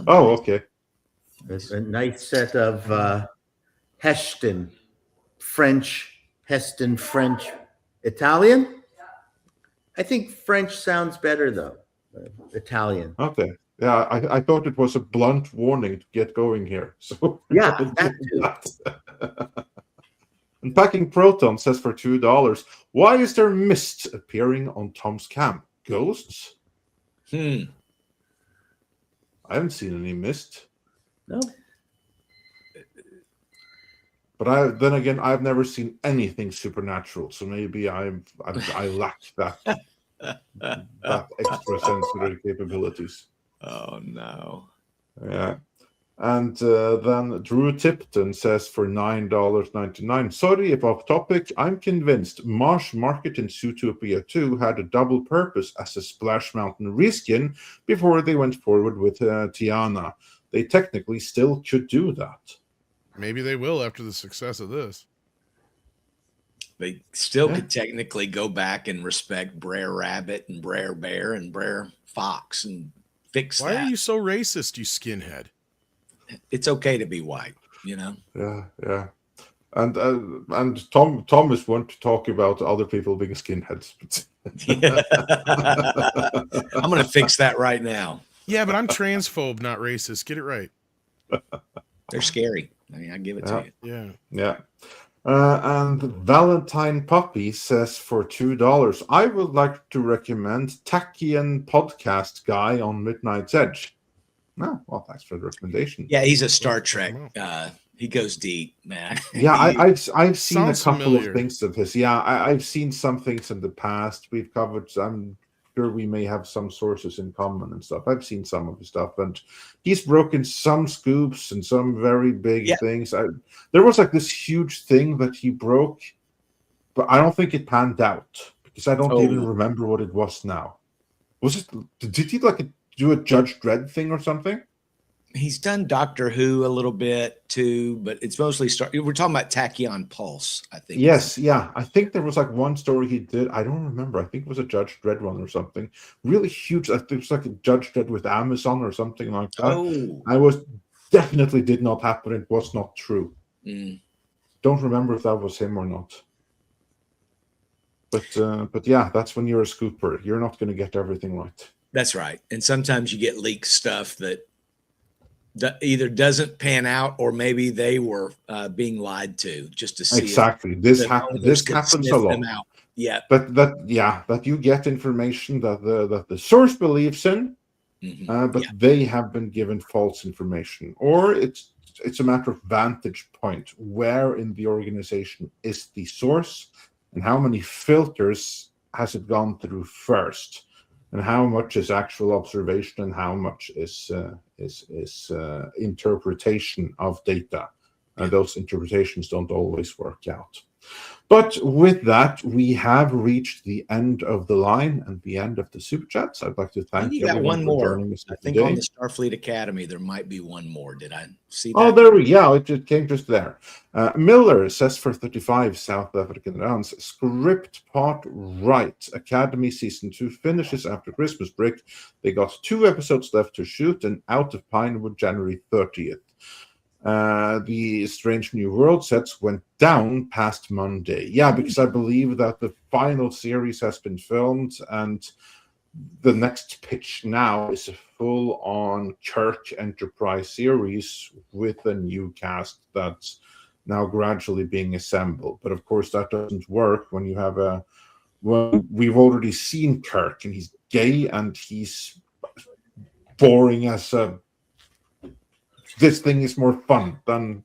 Oh, okay. It's a nice set of Heston, French, Italian. I think French sounds better though. Italian. Okay. Yeah, I thought it was a blunt warning to get going here. So Yeah, that too. And Packing Proton says for $2, why is there mist appearing on Tom's cam? Ghosts? I haven't seen any mist. No. But then again, I've never seen anything supernatural, so maybe I lack that extrasensory capabilities. Oh no. Yeah. And then Drew Tipton says for $9.99. Sorry if off topic. I'm convinced Marsh Market in Zootopia 2 had a double purpose as a Splash Mountain reskin before they went forward with Tiana. They technically still could do that. Maybe they will after the success of this. They still Yeah. could technically go back and respect Brer Rabbit and Brer Bear and Brer Fox and fix Why that. are you so racist, you skinhead? It's okay to be white, you know? Yeah. And Thomas want to talk about other people being skinheads. I'm going to fix that right now. Yeah, but I'm transphobe, not racist. Get it right. They're scary. I mean, I give it to you. Yeah. Yeah. And Valentine Puppy says for $2, I would like to recommend Tachyon Podcast Guy on Midnight's Edge. No, well, thanks for the recommendation. Yeah, he's a Star Trek. He goes deep, man. Yeah, I've seen a Sounds couple familiar. of things of his. Yeah, I've seen some things in the past. We've covered. I'm sure we may have some sources in common and stuff. I've seen some of his stuff, and he's broken some scoops and some very big things. There was like this huge thing that he broke, but I don't think it panned out because I don't even remember what it was now. Was it? Did he like do a Judge Dredd thing or something? He's done Doctor Who a little bit too, but it's mostly we're talking about Tachyon Pulse, I think. Yes, yeah. I think there was like one story he did. I don't remember. I think it was a Judge Dredd one or something. Really huge. I think it was like a Judge Dredd with Amazon or something like that. Oh. I was definitely did not happen. It was not true. Don't remember if that was him or not. But yeah, that's when you're a scooper. You're not going to get everything right. That's right. And sometimes you get leaked stuff that either doesn't pan out or maybe they were being lied to just to see. Exactly. This happens a lot. Yeah. But that you get information that the source believes in, but they have been given false information, or it's a matter of vantage point. Where in the organization is the source, and how many filters has it gone through first? And how much is actual observation and how much is interpretation of data? And those interpretations don't always work out. But with that, we have reached the end of the line and the end of the super chats. I'd like to thank You got everyone one for more. joining us I think today. on the Starfleet Academy, there might be one more. Did I see that? Oh, there we go. It just came just there. Miller says for 35 South African rounds, script part right. Academy season 2 finishes after Christmas break. They got 2 episodes left to shoot and out of Pinewood January 30th. The Strange New World sets went down past Monday. Yeah, because I believe that the final series has been filmed and the next pitch now is a full-on Kirk Enterprise series with a new cast that's now gradually being assembled. But of course, that doesn't work when you have we've already seen Kirk and he's gay and he's boring as a. This thing is more fun than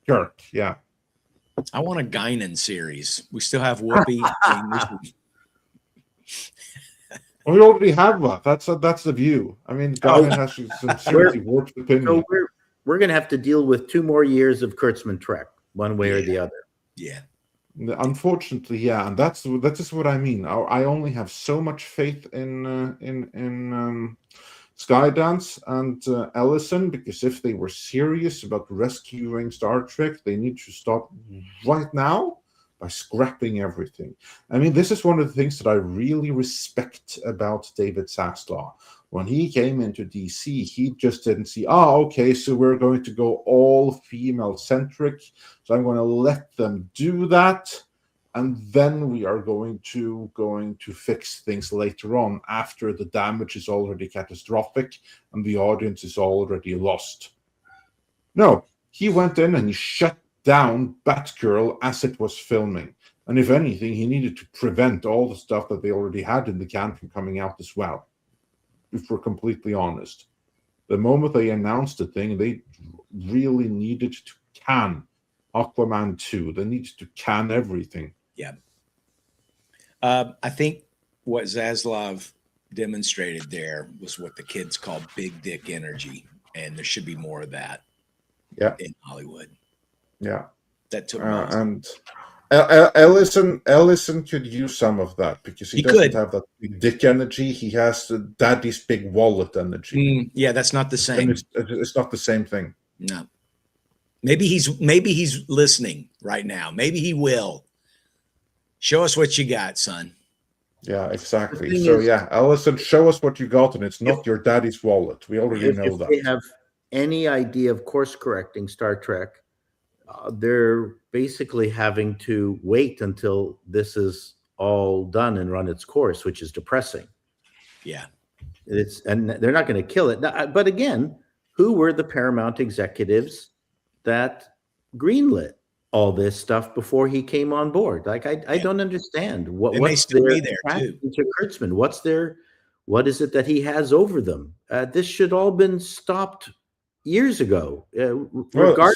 Kirk. Yeah. I want a Guinan series. We still have Whoopi. We already have one. That's the view. I mean, Guinan has some seriously warped opinion. So we're going to have to deal with 2 more years of Kurtzman Trek, one way or the other. Yeah. Unfortunately, yeah, and that's just what I mean. I only have so much faith in Skydance and Ellison, because if they were serious about rescuing Star Trek, they need to start right now by scrapping everything. I mean, this is one of the things that I really respect about David Zaslav. When he came into DC, he just didn't see, okay, so we're going to go all female-centric, so I'm going to let them do that, and then we are going to fix things later on after the damage is already catastrophic and the audience is already lost. No, he went in and he shut down Batgirl as it was filming. And if anything, he needed to prevent all the stuff that they already had in the can from coming out as well, if we're completely honest. The moment they announced the thing, they really needed to can Aquaman 2. They needed to can everything. Yeah. I think what Zaslav demonstrated there was what the kids call big dick energy, and there should be more of that in Hollywood. Yeah. That took and Ellison could use some of that because he doesn't have that big dick energy. He has daddy's big wallet energy. Yeah, that's not the same. It's not the same thing. No. Maybe he's listening right now. Maybe he will. Show us what you got, son. Yeah, exactly. So yeah, Ellison, show us what you got, and it's not your daddy's wallet. We already know that. If they have any idea of course correcting Star Trek, they're basically having to wait until this is all done and run its course, which is depressing. Yeah. And they're not going to kill it. But again, who were the Paramount executives that greenlit all this stuff before he came on board? Like, I don't understand what's their attachment to Kurtzman. What is it that he has over them? This should all been stopped years ago.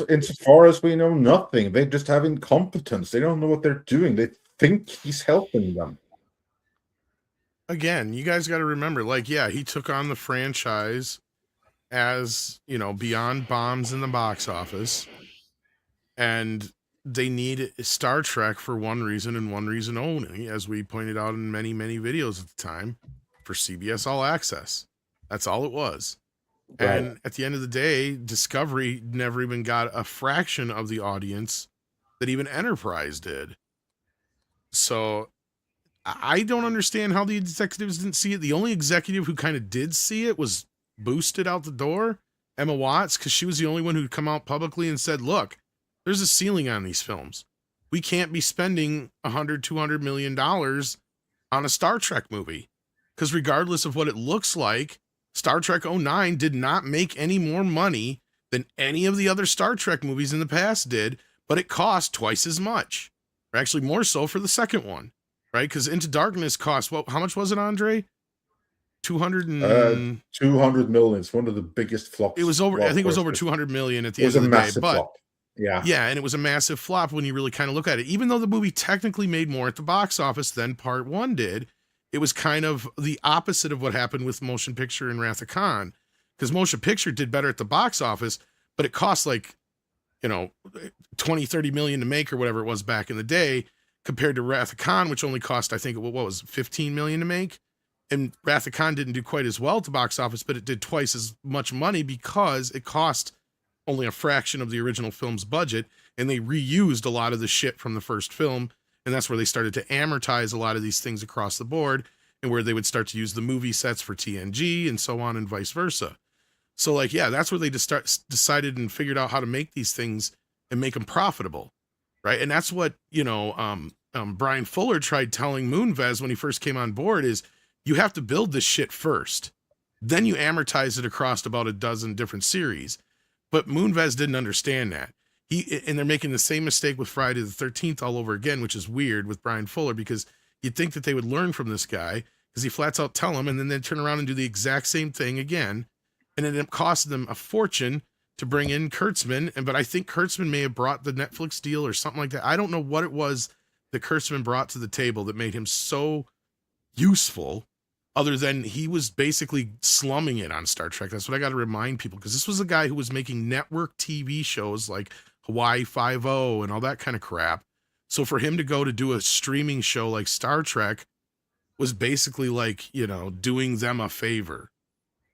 Insofar as we know, nothing. They just have incompetence. They don't know what they're doing. They think he's helping them. Again, you guys got to remember, he took on the franchise as, beyond bombs in the box office. And they need Star Trek for one reason and one reason only, as we pointed out in many, many videos at the time, for CBS All Access. That's all it was. Right. And at the end of the day, Discovery never even got a fraction of the audience that even Enterprise did. So I don't understand how the executives didn't see it. The only executive who kind of did see it was boosted out the door, Emma Watts, because she was the only one who'd come out publicly and said, look, there's a ceiling on these films. We can't be spending $100-200 million on a Star Trek movie, because regardless of what it looks like, Star Trek 09 did not make any more money than any of the other Star Trek movies in the past did, but it cost twice as much, or actually more so for the second one, right? Because Into Darkness cost, how much was it, Andre? 200 million. It's one of the biggest flops. It was over. I think it was over 200 million at the end of the day. But flop. Yeah, and it was a massive flop when you really kind of look at it. Even though the movie technically made more at the box office than Part 1 did, it was kind of the opposite of what happened with Motion Picture and Wrath of Khan, because Motion Picture did better at the box office, but it cost like $20-30 million to make or whatever it was back in the day, compared to Wrath of Khan, which only cost, I think, what was it, $15 million to make. And Wrath of Khan didn't do quite as well at the box office, but it did twice as much money because it cost only a fraction of the original film's budget, and they reused a lot of the shit from the first film. And that's where they started to amortize a lot of these things across the board, and where they would start to use the movie sets for TNG and so on and vice versa. So like, yeah, that's where they just decided and figured out how to make these things and make them profitable. Right. And that's what, Brian Fuller tried telling Moonves when he first came on board is you have to build this shit first. Then you amortize it across about a dozen different series. But Moonves didn't understand that. And they're making the same mistake with Friday the 13th all over again, which is weird with Brian Fuller, because you'd think that they would learn from this guy because he flats out tell them, and then they turn around and do the exact same thing again. And it ended up costing them a fortune to bring in Kurtzman. But I think Kurtzman may have brought the Netflix deal or something like that. I don't know what it was that Kurtzman brought to the table that made him so useful, other than he was basically slumming it on Star Trek. That's what I got to remind people, because this was a guy who was making network TV shows like Hawaii Five-0 and all that kind of crap. So for him to go to do a streaming show like Star Trek was basically like, doing them a favor,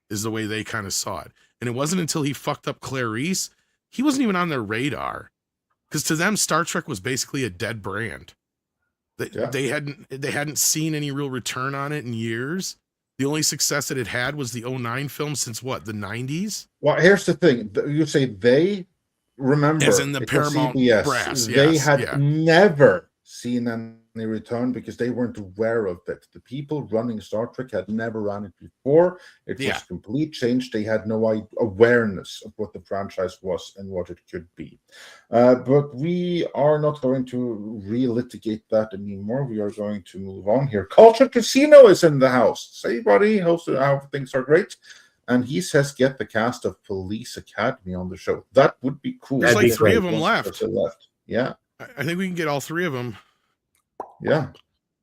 is the way they kind of saw it. And it wasn't until he fucked up Clarice, he wasn't even on their radar, because to them, Star Trek was basically a dead brand. They hadn't seen any real return on it in years. The only success that it had was the 2009 film since what, the 90s? Well, here's the thing. You say they, remember, as in the Paramount CBS, brass. They had never seen any return because they weren't aware of it. The people running Star Trek had never run it before. It was a complete change. They had no awareness of what the franchise was and what it could be. But we are not going to relitigate that anymore. We are going to move on here. Culture Casino is in the house. Say, buddy, how things are great. And he says, get the cast of Police Academy on the show. That would be cool. There's like 3 of them left. Yeah. I think we can get all 3 of them. Yeah.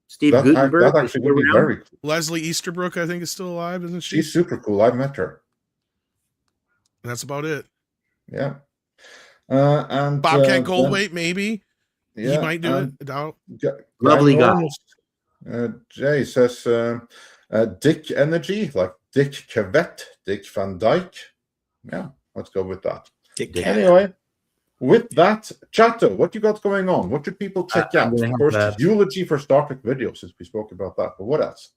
Steve Gutenberg. That actually would be very cool. Leslie Easterbrook, I think, is still alive, isn't she? She's super cool. I've met her. And that's about it. Yeah. And Bobcat Goldthwait, maybe. Yeah, he might do it. Doubt. Lovely guy. Jay says Dick Energy, like Dick Cavett, Dick Van Dyke. Yeah, let's go with that. Anyway, with that, Chato, what you got going on? What should people check out? Of course, eulogy for Star Trek video, since we spoke about that. But what else?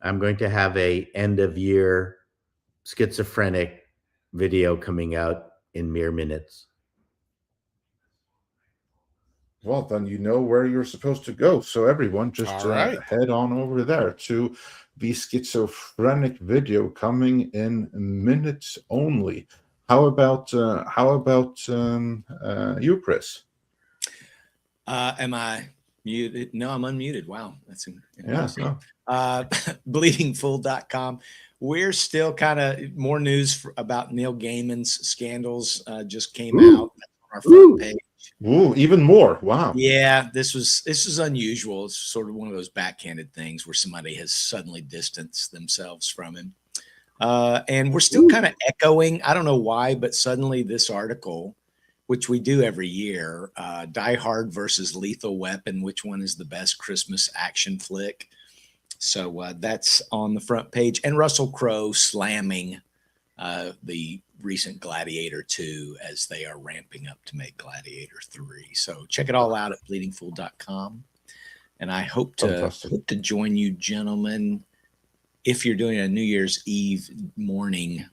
I'm going to have a end of year schizophrenic video coming out in mere minutes. Well, then you know where you're supposed to go. So everyone, just head on over there to the schizophrenic video coming in minutes only. How about you, Chris? Am I muted? No, I'm unmuted. Wow, that's interesting. Bleedingfull.com. We're still kind of more news about Neil Gaiman's scandals just came out on our front page. Ooh, even more. Wow. Yeah, this is unusual. It's sort of one of those backhanded things where somebody has suddenly distanced themselves from him. And we're still kind of echoing, I don't know why, but suddenly this article, which we do every year, Die Hard versus Lethal Weapon, which one is the best Christmas action flick? So that's on the front page. And Russell Crowe slamming the recent Gladiator 2 as they are ramping up to make Gladiator 3. So check it all out at bleedingfull.com. And I hope to join you gentlemen if you're doing a New Year's Eve morning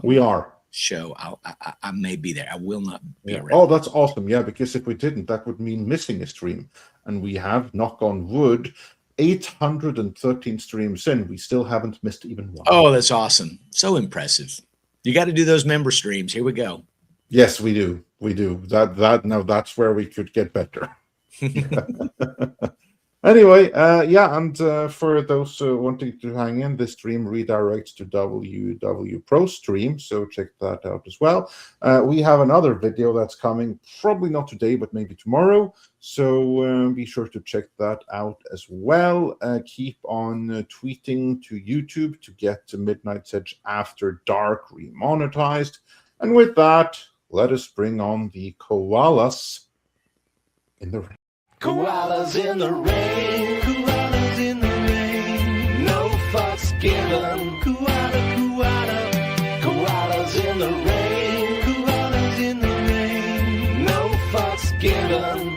we are show. I may be there. I will not be around. Oh, that's awesome. Yeah, because if we didn't, that would mean missing a stream. And we have, knock on wood, 813 streams in. We still haven't missed even one. Oh, that's awesome. So impressive. You got to do those member streams. Here we go. Yes, we do. We do. That's where we could get better. Anyway, and for those wanting to hang in, this stream redirects to WW Pro Stream, so check that out as well. We have another video that's coming, probably not today, but maybe tomorrow, so be sure to check that out as well. Keep on tweeting to YouTube to get to Midnight's Edge After Dark remonetized. And with that, let us bring on the koalas in the rain. Koalas in the rain, koalas in the rain. No fucks given. Koala, koala. Koalas in the rain, koalas in the rain. No fucks given.